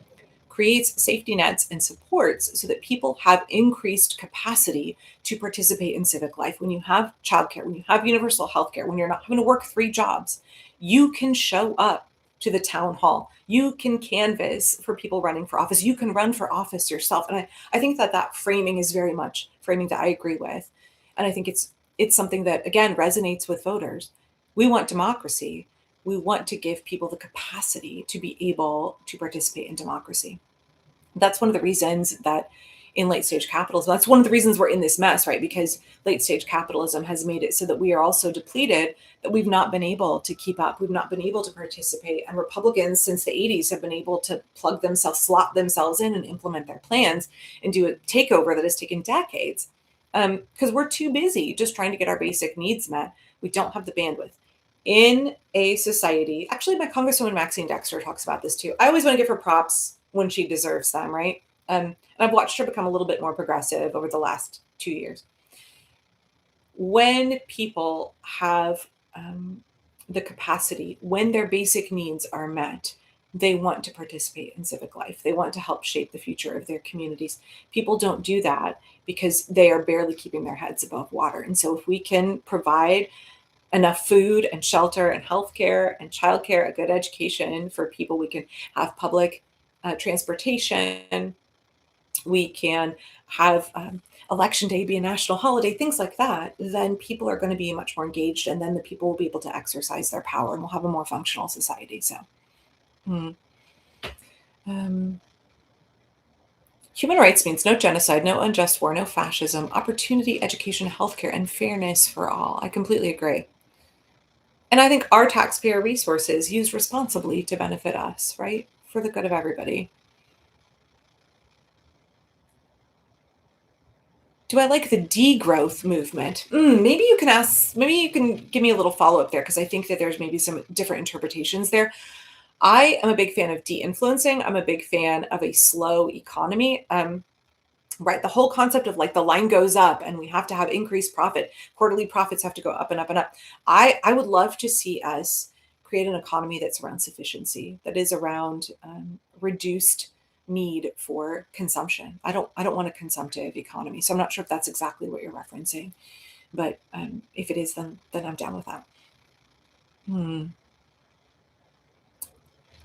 S1: creates safety nets and supports so that people have increased capacity to participate in civic life. When you have childcare, when you have universal healthcare, when you're not having to work 3 jobs, you can show up to the town hall. You can canvass for people running for office. You can run for office yourself. And I think that framing is very much framing that I agree with. And I think it's something that, again, resonates with voters. We want democracy. We want to give people the capacity to be able to participate in democracy. That's one of the reasons that in late stage capitalism, that's one of the reasons we're in this mess, right? Because late stage capitalism has made it so that we are all so depleted that we've not been able to keep up. We've not been able to participate. And Republicans since the 80s have been able to slot themselves in and implement their plans and do a takeover that has taken decades because we're too busy just trying to get our basic needs met. We don't have the bandwidth. In a society, actually, my Congresswoman Maxine Dexter talks about this too. I always want to give her props when she deserves them, right? And I've watched her become a little bit more progressive over the last 2 years. When people have the capacity, when their basic needs are met, they want to participate in civic life. They want to help shape the future of their communities. People don't do that because they are barely keeping their heads above water. And so if we can provide enough food and shelter and healthcare and childcare, a good education for people, we can have public transportation, we can have election day be a national holiday, things like that, then people are going to be much more engaged, and then the people will be able to exercise their power, and we'll have a more functional society. So human rights means no genocide, no unjust war, no fascism, opportunity, education, healthcare, and fairness for all. I completely agree. And I think our taxpayer resources used responsibly to benefit us, right? For the good of everybody. Do I like the degrowth movement? Maybe you can give me a little follow-up there, because I think that there's maybe some different interpretations there. I am a big fan of de-influencing. I'm a big fan of a slow economy. Right. The whole concept of like the line goes up and we have to have increased profit. Quarterly profits have to go up and up and up. I would love to see us create an economy that's around sufficiency, that is around reduced need for consumption. I don't want a consumptive economy. So I'm not sure if that's exactly what you're referencing, but if it is, then I'm down with that. Hmm.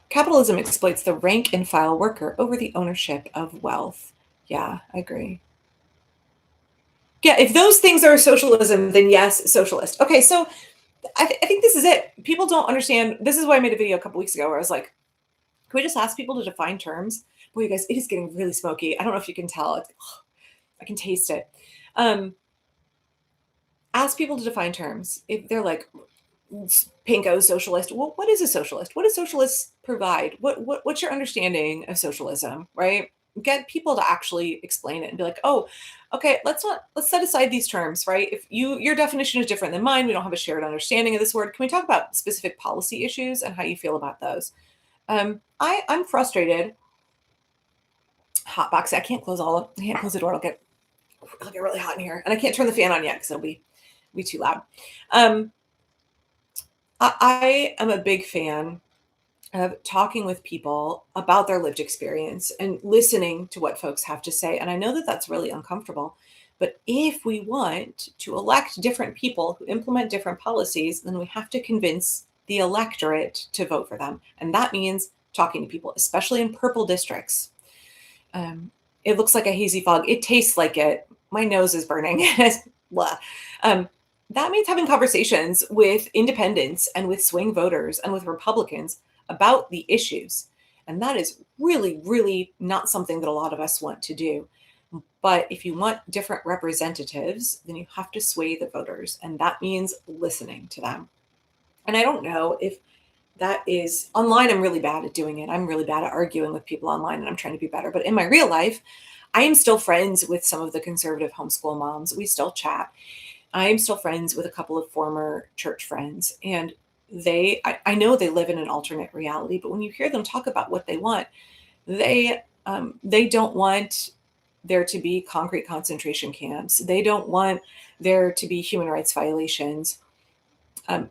S1: Capitalism exploits the rank and file worker over the ownership of wealth. Yeah, I agree. Yeah, if those things are socialism, then yes, socialist. Okay, so I think this is it. People don't understand. This is why I made a video a couple weeks ago where I was like, can we just ask people to define terms? Boy, you guys, it is getting really smoky. I don't know if you can tell. I can taste it. Um, Ask people to define terms. If they're like, pinko socialist. Well, what is a socialist? What do socialists provide? What's your understanding of socialism, right? Get people to actually explain it and be like, oh, okay, let's set aside these terms, right? If your definition is different than mine, we don't have a shared understanding of this word. Can we talk about specific policy issues and how you feel about those? I'm frustrated. Hot box. I can't close the door. It'll get really hot in here, and I can't turn the fan on yet because it'll be too loud. Um, I am a big fan of talking with people about their lived experience and listening to what folks have to say. And I know that that's really uncomfortable. But if we want to elect different people who implement different policies, then we have to convince the electorate to vote for them. And that means talking to people, especially in purple districts. Um, it looks like a hazy fog. It tastes like it. My nose is burning. Blah. Um, that means having conversations with independents and with swing voters and with Republicans about the issues. And that is really, really not something that a lot of us want to do. But if you want different representatives, then you have to sway the voters. And that means listening to them. And I don't know if that is online. I'm really bad at doing it. I'm really bad at arguing with people online and I'm trying to be better. But in my real life, I am still friends with some of the conservative homeschool moms. We still chat. I am still friends with a couple of former church friends, and I know they live in an alternate reality, but when you hear them talk about what they want, they don't want there to be concrete concentration camps. They don't want there to be human rights violations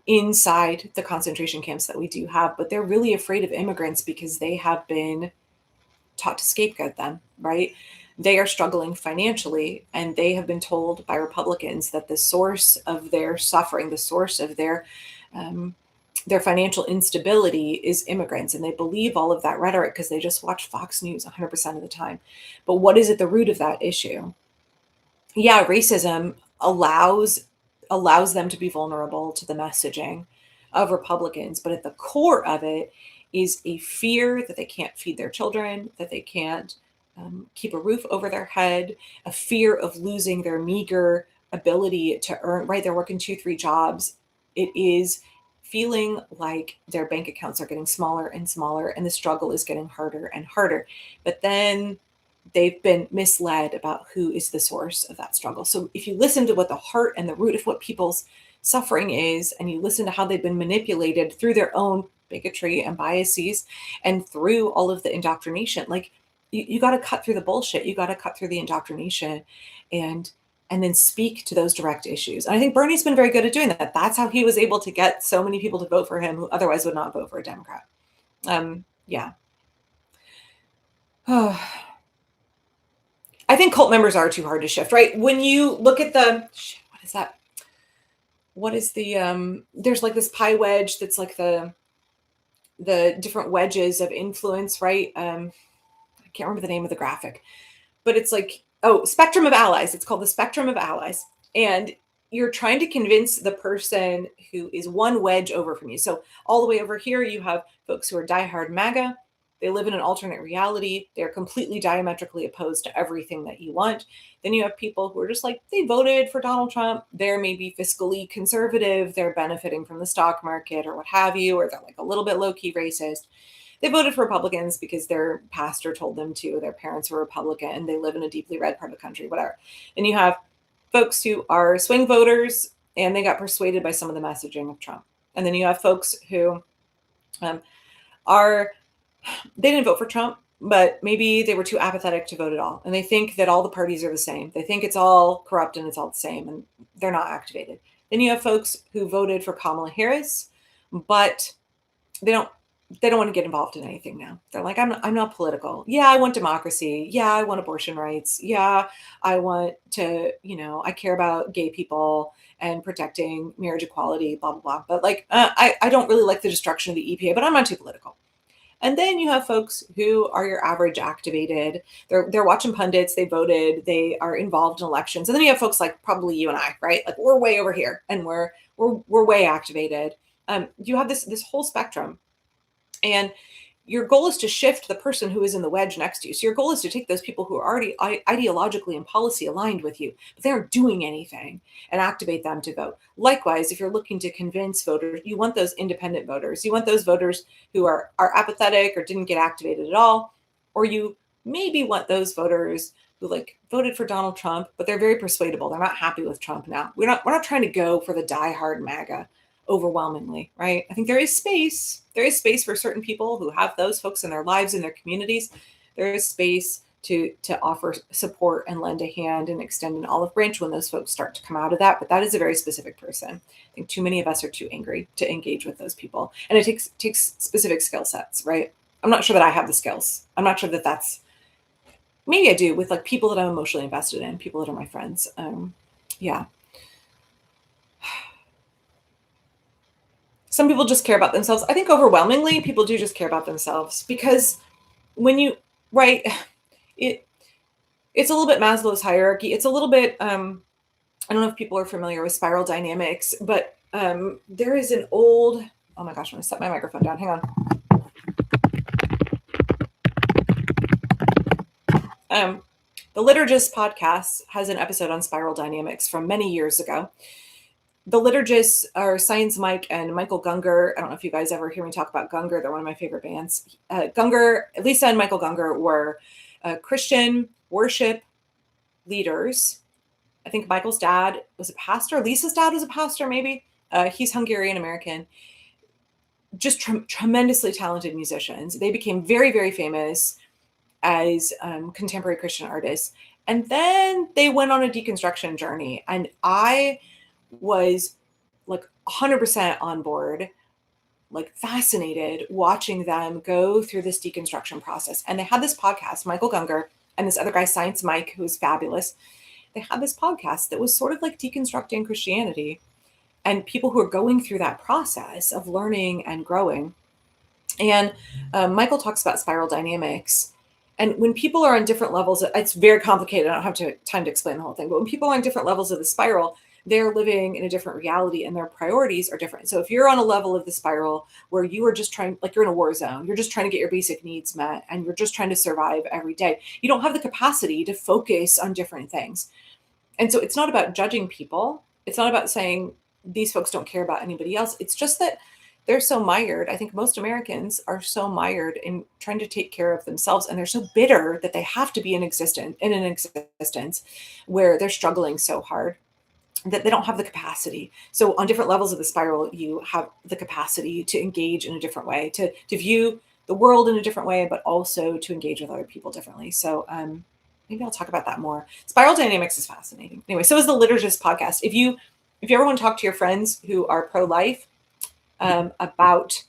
S1: inside the concentration camps that we do have, but they're really afraid of immigrants because they have been taught to scapegoat them, right? They are struggling financially, and they have been told by Republicans that the source of their suffering, the source of their financial instability is immigrants. And they believe all of that rhetoric because they just watch Fox News 100% of the time. But what is at the root of that issue? Yeah, racism allows them to be vulnerable to the messaging of Republicans, but at the core of it is a fear that they can't feed their children, that they can't keep a roof over their head, a fear of losing their meager ability to earn, right? They're working two, three jobs. It is feeling like their bank accounts are getting smaller and smaller, and the struggle is getting harder and harder. But then they've been misled about who is the source of that struggle. So if you listen to what the heart and the root of what people's suffering is, and you listen to how they've been manipulated through their own bigotry and biases and through all of the indoctrination, like you got to cut through the bullshit. You got to cut through the indoctrination and then speak to those direct issues. And I think Bernie's been very good at doing that. That's how he was able to get so many people to vote for him who otherwise would not vote for a Democrat. Yeah. I think cult members are too hard to shift, right? When you look at what is that? What is there's like this pie wedge that's like the different wedges of influence, right? I can't remember the name of the graphic, but it's like, oh, spectrum of allies. It's called the spectrum of allies. And you're trying to convince the person who is one wedge over from you. So all the way over here, you have folks who are diehard MAGA. They live in an alternate reality. They're completely diametrically opposed to everything that you want. Then you have people who are just like, they voted for Donald Trump. They're maybe fiscally conservative. They're benefiting from the stock market or what have you, or they're like a little bit low-key racist. They voted for Republicans because their pastor told them to. Their parents were Republican. They live in a deeply red part of the country, whatever. And you have folks who are swing voters, and they got persuaded by some of the messaging of Trump. And then you have folks who are, they didn't vote for Trump, but maybe they were too apathetic to vote at all. And they think that all the parties are the same. They think it's all corrupt and it's all the same, and they're not activated. Then you have folks who voted for Kamala Harris, but they don't they don't want to get involved in anything now. They're like, I'm not political. Yeah, I want democracy. Yeah, I want abortion rights. Yeah, I want to, I care about gay people and protecting marriage equality, blah, blah, blah. But like, I don't really like the destruction of the EPA, but I'm not too political. And then you have folks who are your average activated. They're watching pundits, they voted, they are involved in elections. And then you have folks like probably you and I, right? Like we're way over here and we're way activated. You have this whole spectrum. And your goal is to shift the person who is in the wedge next to you. So your goal is to take those people who are already ideologically and policy aligned with you, but they aren't doing anything, and activate them to vote. Likewise, if you're looking to convince voters, you want those independent voters. You want those voters who are apathetic or didn't get activated at all. Or you maybe want those voters who like voted for Donald Trump, but they're very persuadable. They're not happy with Trump now. We're not trying to go for the diehard MAGA overwhelmingly, right? I think there is space. There is space for certain people who have those folks in their lives, in their communities. There is space to offer support and lend a hand and extend an olive branch when those folks start to come out of that. But that is a very specific person. I think too many of us are too angry to engage with those people. And it takes specific skill sets, right? I'm not sure that I have the skills. I'm not sure that that's, maybe I do with like people that I'm emotionally invested in, people that are my friends. Yeah. Some people just care about themselves. I think overwhelmingly people do just care about themselves, because when you, right, it's a little bit Maslow's hierarchy. It's a little bit, I don't know if people are familiar with spiral dynamics, but there is an old, oh my gosh, I'm gonna set my microphone down. Hang on. The Liturgist podcast has an episode on spiral dynamics from many years ago. The Liturgists are Science Mike and Michael Gungor. I don't know if you guys ever hear me talk about Gungor. They're one of my favorite bands. Gungor, Lisa and Michael Gungor were Christian worship leaders. I think Michael's dad was a pastor. Lisa's dad was a pastor, maybe. He's Hungarian American. Just tremendously talented musicians. They became very, very famous as contemporary Christian artists. And then they went on a deconstruction journey. And I was like 100% on board, like fascinated watching them go through this deconstruction process. And they had this podcast, Michael Gungor and this other guy, Science Mike, who's fabulous. They had this podcast that was sort of like deconstructing Christianity, and people who are going through that process of learning and growing. And Michael talks about spiral dynamics. And when people are on different levels, it's very complicated. I don't have time to explain the whole thing. But when people are on different levels of the spiral, they're living in a different reality and their priorities are different. So if you're on a level of the spiral where you are just trying, like you're in a war zone, you're just trying to get your basic needs met and you're just trying to survive every day, you don't have the capacity to focus on different things. And so it's not about judging people. It's not about saying these folks don't care about anybody else. It's just that they're so mired. I think most Americans are so mired in trying to take care of themselves, and they're so bitter that they have to be in an existence where they're struggling so hard that they don't have the capacity. So on different levels of the spiral, you have the capacity to engage in a different way, to view the world in a different way, but also to engage with other people differently. So maybe I'll talk about that more. Spiral dynamics is fascinating. Anyway, so is the Liturgist podcast. If you ever want to talk to your friends who are pro-life about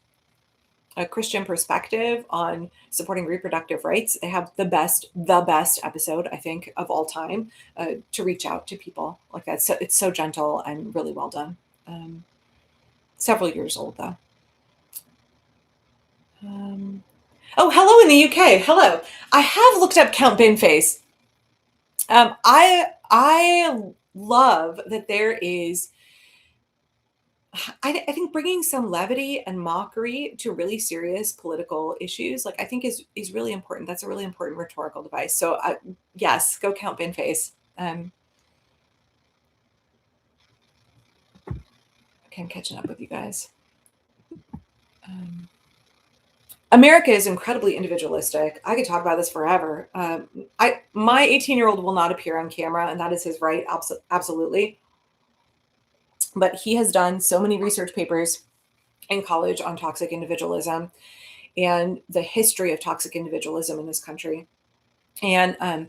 S1: a Christian perspective on supporting reproductive rights, they have the best episode, I think, of all time to reach out to people like that. So it's so gentle and really well done. Several years old, though. Oh, hello in the UK. Hello. I have looked up Count Binface. I love that there is, I think bringing some levity and mockery to really serious political issues, like I think is really important. That's a really important rhetorical device. So yes, go Count Binface. Okay, I'm catching up with you guys. America is incredibly individualistic. I could talk about this forever. My 18-year-old will not appear on camera, and that is his right, absolutely. But he has done so many research papers in college on toxic individualism. and the history of toxic individualism in this country. And,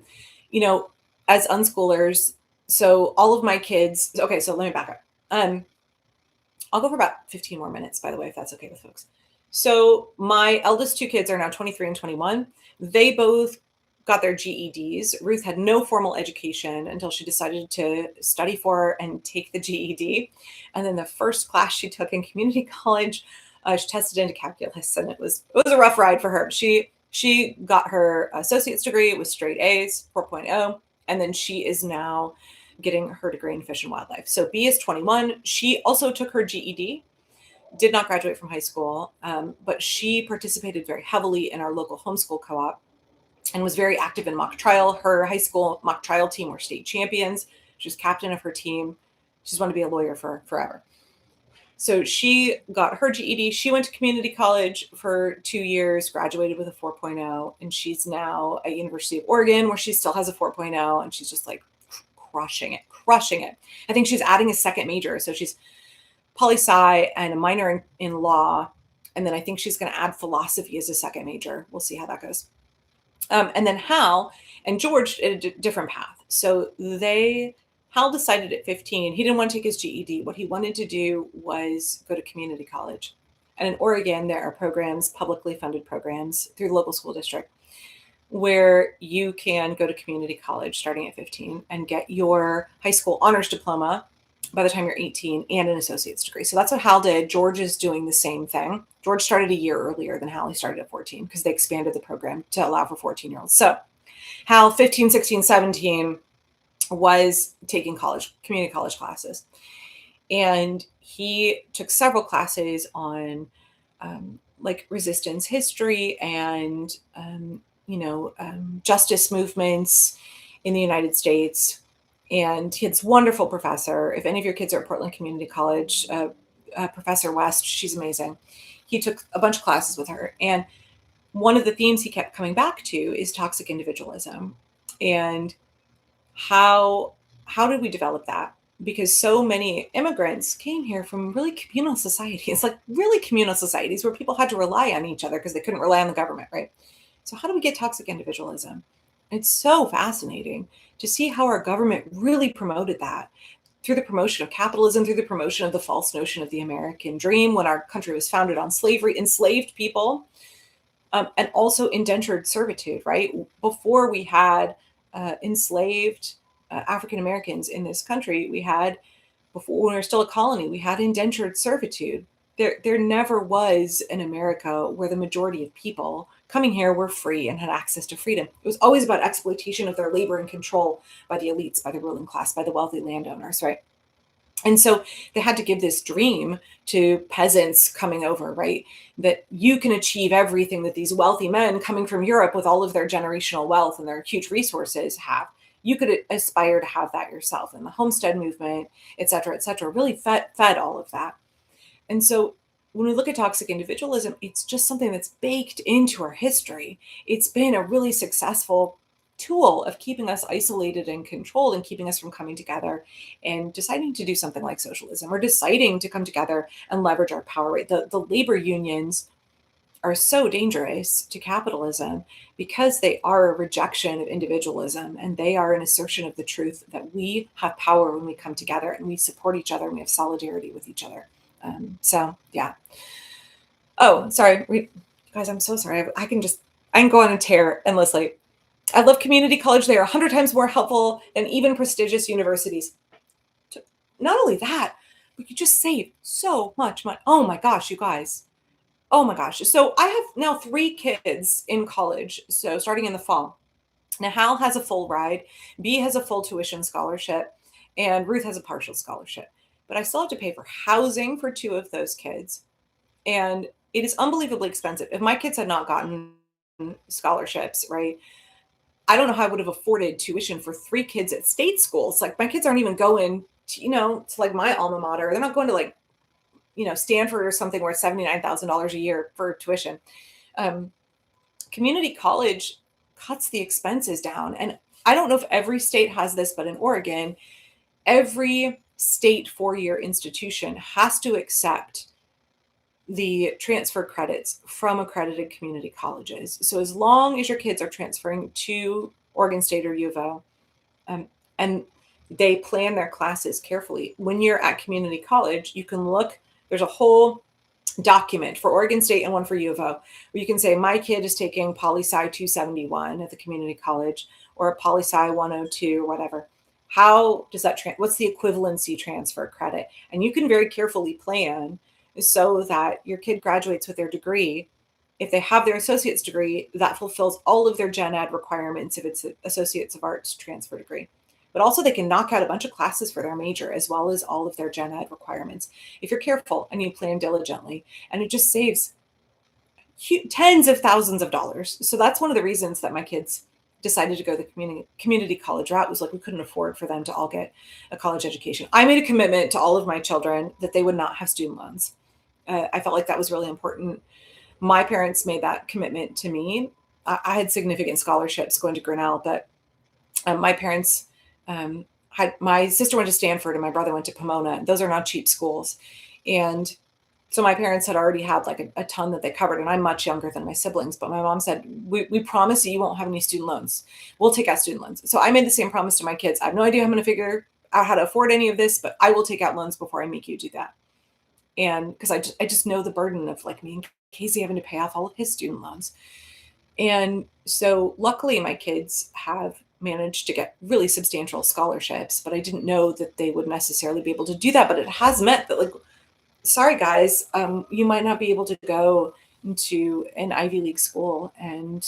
S1: you know, as unschoolers, so all of my kids, okay, so let me back up. Um, I'll go for about 15 more minutes, by the way, if that's okay with folks. So my eldest two kids are now 23 and 21. They both got their GEDs. Ruth had no formal education until she decided to study for and take the GED. And then the first class she took in community college, she tested into calculus, and it was a rough ride for her. She got her associate's degree with straight A's, 4.0, and then she is now getting her degree in fish and wildlife. So B is 21. She also took her GED, did not graduate from high school, but she participated very heavily in our local homeschool co-op and was very active in mock trial. Her high school mock trial team were state champions. She was captain of her team. She's wanted to be a lawyer for forever. So she got her GED. She went to community college for 2 years, graduated with a 4.0, and she's now at University of Oregon, where she still has a 4.0, and she's just like crushing it, crushing it. I think she's adding a second major. So she's poli-sci and a minor in law. And then I think she's going to add philosophy as a second major. We'll see how that goes. And then Hal and George did a different path. So Hal decided at 15, he didn't want to take his GED. What he wanted to do was go to community college. And in Oregon, there are programs, publicly funded programs through the local school district, where you can go to community college starting at 15 and get your high school honors diploma by the time you're 18 and an associate's degree. So that's what Hal did. George is doing the same thing. George started a year earlier than Hal. He started at 14 because they expanded the program to allow for 14-year-olds. So Hal, 15, 16, 17, was taking community college classes. And he took several classes on like resistance history and, justice movements in the United States. And he had this wonderful professor. If any of your kids are at Portland Community College, Professor West, she's amazing. He took a bunch of classes with her. And one of the themes he kept coming back to is toxic individualism. And how did we develop that? Because so many immigrants came here from really communal societies, like really communal societies where people had to rely on each other because they couldn't rely on the government, right? So how do we get toxic individualism? It's so fascinating to see how our government really promoted that through the promotion of capitalism, through the promotion of the false notion of the American dream when our country was founded on slavery, enslaved people, and also indentured servitude, right? Before we had enslaved African Americans in this country, before when we were still a colony, we had indentured servitude. There never was an America where the majority of people coming here were free and had access to freedom. It was always about exploitation of their labor and control by the elites, by the ruling class, by the wealthy landowners, right? And so they had to give this dream to peasants coming over, right? That you can achieve everything that these wealthy men coming from Europe with all of their generational wealth and their huge resources have. You could aspire to have that yourself. And the homestead movement, et cetera, really fed all of that. And so when we look at toxic individualism, it's just something that's baked into our history. It's been a really successful tool of keeping us isolated and controlled and keeping us from coming together and deciding to do something like socialism or deciding to come together and leverage our power. Right? The labor unions are so dangerous to capitalism because they are a rejection of individualism and they are an assertion of the truth that we have power when we come together and we support each other and we have solidarity with each other. Yeah. Oh, sorry. Guys, I'm so sorry. I can go on a tear endlessly. I love community college. They are 100 times more helpful than even prestigious universities. Not only that, but you just save so much money. Oh my gosh, you guys. Oh my gosh. So I have now 3 kids in college. So starting in the fall. Now Hal has a full ride. B has a full tuition scholarship. And Ruth has a partial scholarship. But I still have to pay for housing for 2 of those kids. And it is unbelievably expensive. If my kids had not gotten scholarships, right, I don't know how I would have afforded tuition for 3 kids at state schools. Like my kids aren't even going to, to like my alma mater. They're not going to like, Stanford or something where it's $79,000 a year for tuition. Community college cuts the expenses down. And I don't know if every state has this, but in Oregon, every state 4-year institution has to accept the transfer credits from accredited community colleges. So as long as your kids are transferring to Oregon State or U of O, and they plan their classes carefully, when you're at community college, you can look, there's a whole document for Oregon State and one for U of O, where you can say, my kid is taking poli-sci 271 at the community college or a poli-sci 102 or whatever. How does that, what's the equivalency transfer credit? And you can very carefully plan so that your kid graduates with their degree. If they have their associate's degree, that fulfills all of their gen ed requirements if it's an associates of arts transfer degree. But also they can knock out a bunch of classes for their major as well as all of their gen ed requirements if you're careful and you plan diligently. And it just saves tens of thousands of dollars. So that's one of the reasons that my kids decided to go the community college route, was like we couldn't afford for them to all get a college education. I made a commitment to all of my children that they would not have student loans. I felt like that was really important. My parents made that commitment to me. I had significant scholarships going to Grinnell, but my parents my sister went to Stanford and my brother went to Pomona. Those are not cheap schools. And so my parents had already had like a ton that they covered, and I'm much younger than my siblings, but my mom said, we promise you won't have any student loans. We'll take out student loans. So I made the same promise to my kids. I have no idea how I'm going to figure out how to afford any of this, but I will take out loans before I make you do that. And because I just know the burden of like me and Casey having to pay off all of his student loans. And so luckily my kids have managed to get really substantial scholarships, but I didn't know that they would necessarily be able to do that. But it has meant that, like, sorry guys, you might not be able to go into an Ivy League school and,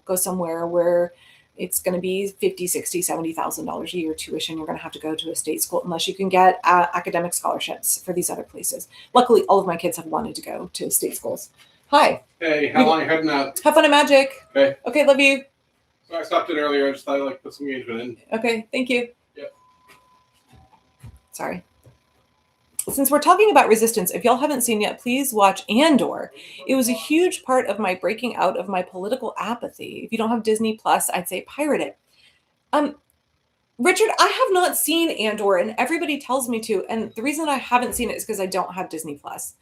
S1: go somewhere where it's going to be $50, $60, $70,000 a year tuition. You're going to have to go to a state school unless you can get academic scholarships for these other places. Luckily, all of my kids have wanted to go to state schools. Hi.
S2: Hey, how long are you heading out?
S1: Have fun at Magic.
S2: Okay.
S1: Okay, love you.
S2: So I stopped in earlier. I just thought I'd put some engagement in.
S1: Okay, thank you.
S2: Yep.
S1: Sorry. Since we're talking about resistance, if y'all haven't seen yet, please watch Andor. It was a huge part of my breaking out of my political apathy. If you don't have Disney Plus, I'd say pirate it. Richard, I have not seen Andor, and everybody tells me to. And the reason I haven't seen it is because I don't have Disney Plus.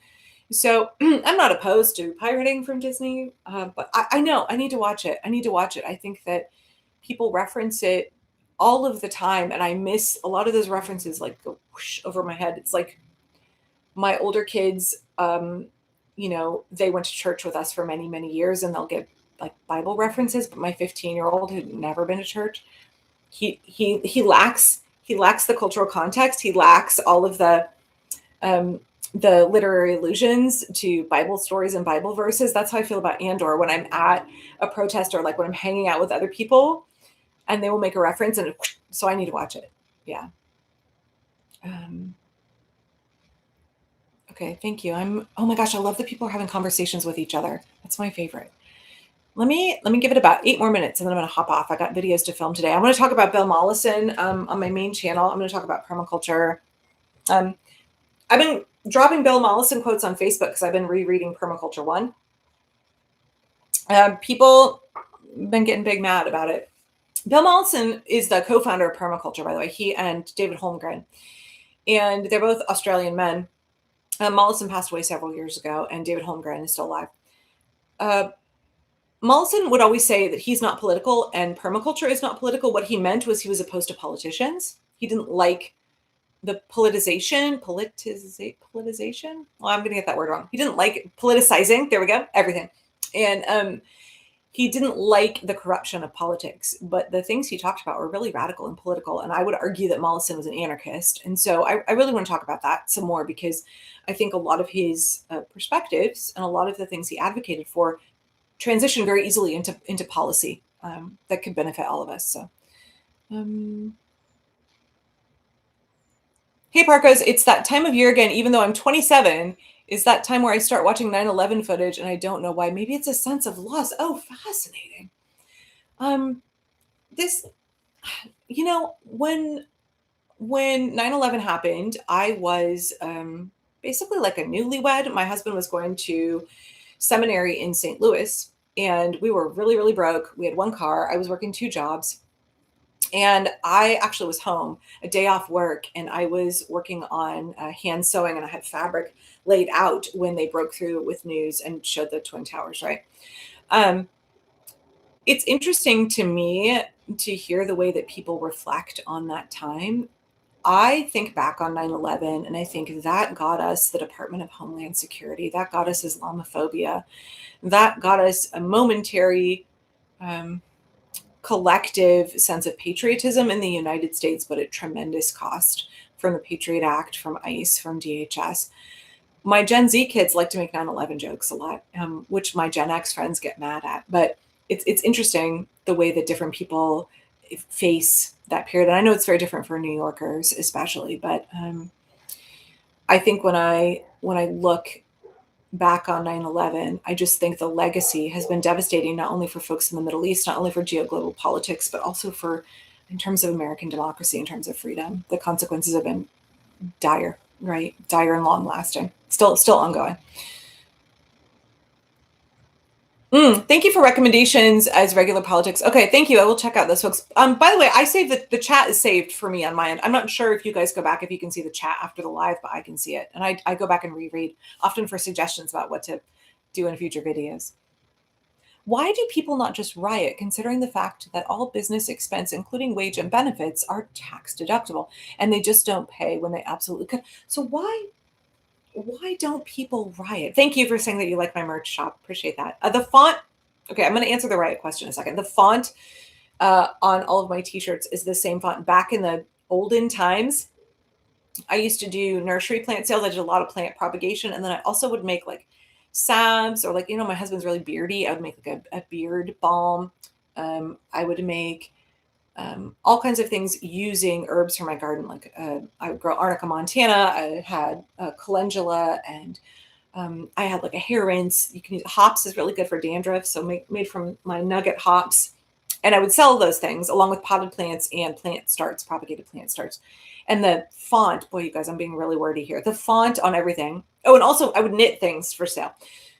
S1: So I'm not opposed to pirating from Disney, but I know I need to watch it. I think that people reference it all of the time, and I miss a lot of those references, like go whoosh over my head. It's like my older kids, they went to church with us for many, many years, and they'll get like Bible references. But my 15-year-old who'd never been to church, he lacks the cultural context. He lacks all of the literary allusions to Bible stories and Bible verses. That's how I feel about Andor when I'm at a protest or like when I'm hanging out with other people and they will make a reference, and so I need to watch it. Yeah. Okay, thank you. Oh my gosh, I love that people are having conversations with each other. That's my favorite. Let me give it about 8 more minutes and then I'm going to hop off. I got videos to film today. I'm going to talk about Bill Mollison on my main channel. I'm going to talk about permaculture. I've been dropping Bill Mollison quotes on Facebook because I've been rereading Permaculture 1. People have been getting big mad about it. Bill Mollison is the co-founder of permaculture, by the way. He and David Holmgren. And they're both Australian men. Mollison passed away several years ago, and David Holmgren is still alive. Mollison would always say that he's not political and permaculture is not political. What he meant was he was opposed to politicians. He didn't like the politicization. Well, I'm going to get that word wrong. He didn't like politicizing. There we go. Everything. And he didn't like the corruption of politics, but the things he talked about were really radical and political. And I would argue that Mollison was an anarchist. And so I really want to talk about that some more, because I think a lot of his perspectives and a lot of the things he advocated for transition very easily into policy that could benefit all of us. So, hey, Parkrose, it's that time of year again. Even though I'm 27, is that time where I start watching 9/11 footage, and I don't know why. Maybe it's a sense of loss. Oh, fascinating. This, when 9/11 happened, I was basically like a newlywed. My husband was going to seminary in St. Louis, and we were really, really broke. We had one car. I was working 2 jobs. And I actually was home a day off work, and I was working on hand sewing, and I had fabric laid out when they broke through with news and showed the Twin Towers, right? Um, it's interesting to me to hear the way that people reflect on that time. I think back on 9/11, and I think that got us the Department of Homeland Security, that got us Islamophobia, that got us a momentary um, collective sense of patriotism in the United States, but at tremendous cost from the Patriot Act, from ICE, from DHS. My Gen Z kids like to make 9/11 jokes a lot, which my Gen X friends get mad at. But it's interesting the way that different people face that period. And I know it's very different for New Yorkers, especially. But I think when I look back on 9/11, I just think the legacy has been devastating, not only for folks in the Middle East, not only for geoglobal politics, but also for in terms of American democracy, in terms of freedom. The consequences have been dire, right? Dire and long lasting. Still ongoing. Thank you for recommendations as regular politics. Okay, thank you. I will check out those folks. By the way, I saved the chat is saved for me on my end. I'm not sure if you guys go back, if you can see the chat after the live, but I can see it. And I go back and reread often for suggestions about what to do in future videos. Why do people not just riot, considering the fact that all business expense, including wage and benefits, are tax deductible, and they just don't pay when they absolutely could? So why don't people riot? Thank you for saying that you like my merch shop. Appreciate that. The font. Okay, I'm going to answer the riot question in a second. The font on all of my t-shirts is the same font. Back in the olden times, I used to do nursery plant sales. I did a lot of plant propagation, and then I also would make like salves, or like, my husband's really beardy. I would make like a beard balm. I would make all kinds of things using herbs from my garden. Like I would grow Arnica montana. I had calendula, and I had like a hair rinse. You can use hops is really good for dandruff. So made from my nugget hops. And I would sell those things along with potted plants and plant starts, propagated plant starts. And the font, boy, you guys, I'm being really wordy here. The font on everything. Oh, and also I would knit things for sale.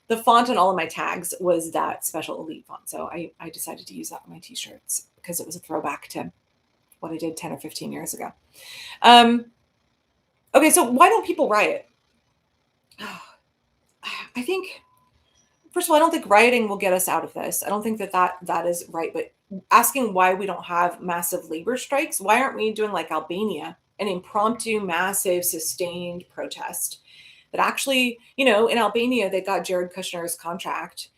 S1: The font on all of my tags was that special elite font. So I decided to use that on my t-shirts because it was a throwback to what I did 10 or 15 years ago. Okay, so why don't people riot? I think, first of all, I don't think rioting will get us out of this. I don't think that is right. But asking why we don't have massive labor strikes, why aren't we doing like Albania, an impromptu, massive, sustained protest that actually, in Albania, they got Jared Kushner's contract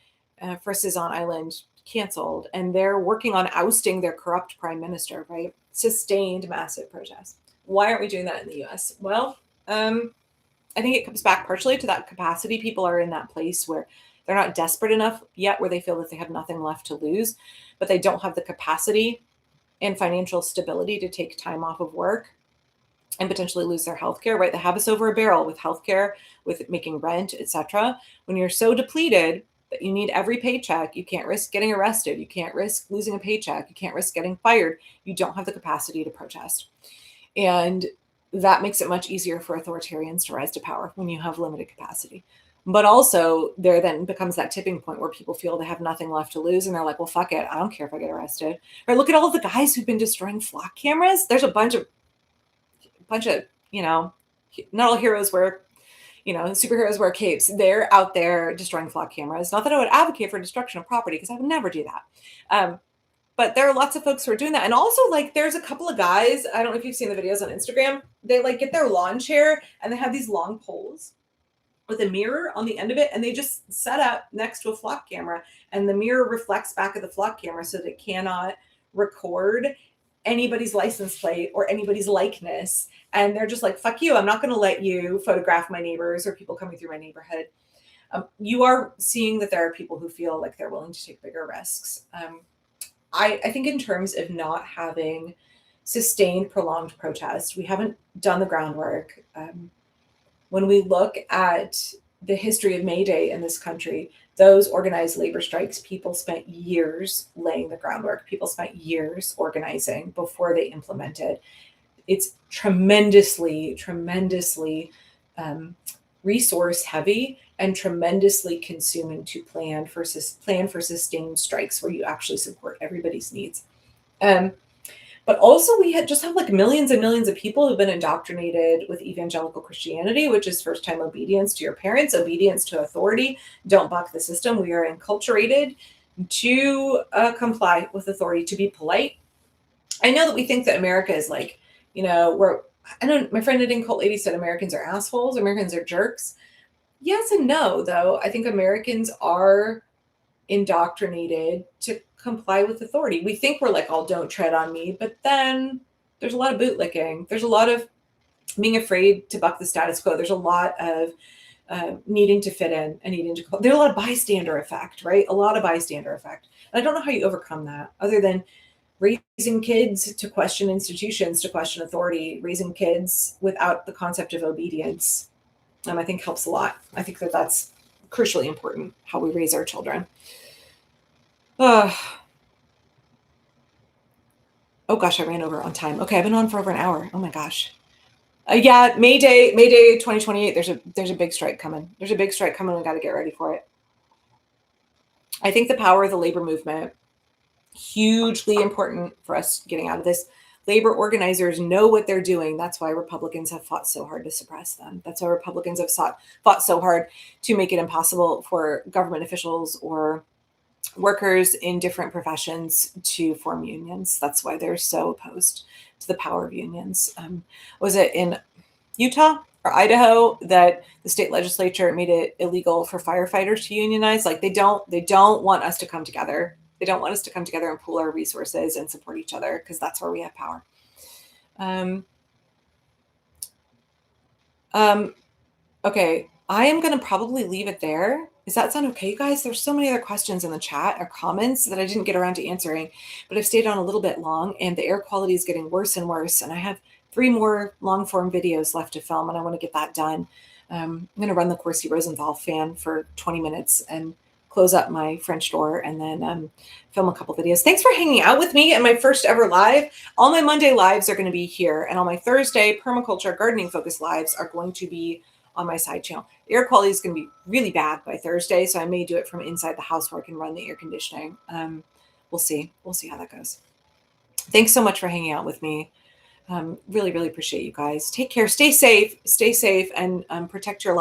S1: for Sazan Island canceled, and they're working on ousting their corrupt prime minister, right? Sustained, massive protest. Why aren't we doing that in the US? Well, I think it comes back partially to that capacity. People are in that place where they're not desperate enough yet, where they feel that they have nothing left to lose, but they don't have the capacity and financial stability to take time off of work and potentially lose their healthcare, right? They have us over a barrel with healthcare, with making rent, etc. When you're so depleted that you need every paycheck, you can't risk getting arrested, you can't risk losing a paycheck, you can't risk getting fired, you don't have the capacity to protest. And that makes it much easier for authoritarians to rise to power when you have limited capacity. But also, there then becomes that tipping point where people feel they have nothing left to lose, and they're like, well, fuck it, I don't care if I get arrested. Or look at all of the guys who've been destroying flock cameras. There's a bunch of, not all heroes wear, superheroes wear capes. They're out there destroying flock cameras. Not that I would advocate for destruction of property, because I would never do that. But there are lots of folks who are doing that. And also, like, there's a couple of guys, I don't know if you've seen the videos on Instagram, they like get their lawn chair and they have these long poles with a mirror on the end of it, and they just set up next to a flock camera, and the mirror reflects back at the flock camera so that it cannot record anybody's license plate or anybody's likeness. And they're just like, fuck you, I'm not going to let you photograph my neighbors or people coming through my neighborhood. You are seeing that there are people who feel like they're willing to take bigger risks. I think in terms of not having sustained, prolonged protest, we haven't done the groundwork. When we look at the history of May Day in this country, those organized labor strikes, people spent years laying the groundwork. People spent years organizing before they implemented. It's tremendously resource heavy and tremendously consuming to plan for sustained strikes where you actually support everybody's needs. But But also we just have like millions and millions of people who've been indoctrinated with evangelical Christianity, which is first time obedience to your parents, obedience to authority. Don't buck the system. We are enculturated to comply with authority, to be polite. I know that we think that America is like, I know my friend at Cult Lady said Americans are assholes, Americans are jerks. Yes and no, though. I think Americans are indoctrinated to comply with authority. We think we're like, oh, don't tread on me. But then there's a lot of bootlicking. There's a lot of being afraid to buck the status quo. There's a lot of needing to fit in and there's a lot of bystander effect, right? A lot of bystander effect. And I don't know how you overcome that other than raising kids to question institutions, to question authority, raising kids without the concept of obedience. I think helps a lot. I think that that's crucially important, how we raise our children. Oh gosh, I ran over on time. Okay, I've been on for over an hour. Oh my gosh. Yeah, May Day 2028. There's a big strike coming. There's a big strike coming. We got to get ready for it. I think the power of the labor movement, hugely important for us getting out of this. Labor organizers know what they're doing. That's why Republicans have fought so hard to suppress them. That's why Republicans have fought so hard to make it impossible for government officials or workers in different professions to form unions. That's why they're so opposed to the power of unions. Was it in Utah or Idaho that the state legislature made it illegal for firefighters to unionize? Like they don't want us to come together. They don't want us to come together and pool our resources and support each other because that's where we have power. Okay, I am going to probably leave it there. Does that sound okay, you guys? There's so many other questions in the chat or comments that I didn't get around to answering, but I've stayed on a little bit long and the air quality is getting worse and worse. And I have 3 more long form videos left to film and I want to get that done. I'm going to run the Corsi Rosenthal fan for 20 minutes and close up my French door and then film a couple videos. Thanks for hanging out with me at my first ever live. All my Monday lives are going to be here. And all my Thursday permaculture gardening focused lives are going to be on my side channel. The air quality is going to be really bad by Thursday. So I may do it from inside the house where I can run the air conditioning. We'll see. We'll see how that goes. Thanks so much for hanging out with me. Really, really appreciate you guys. Take care. Stay safe, and protect your lives.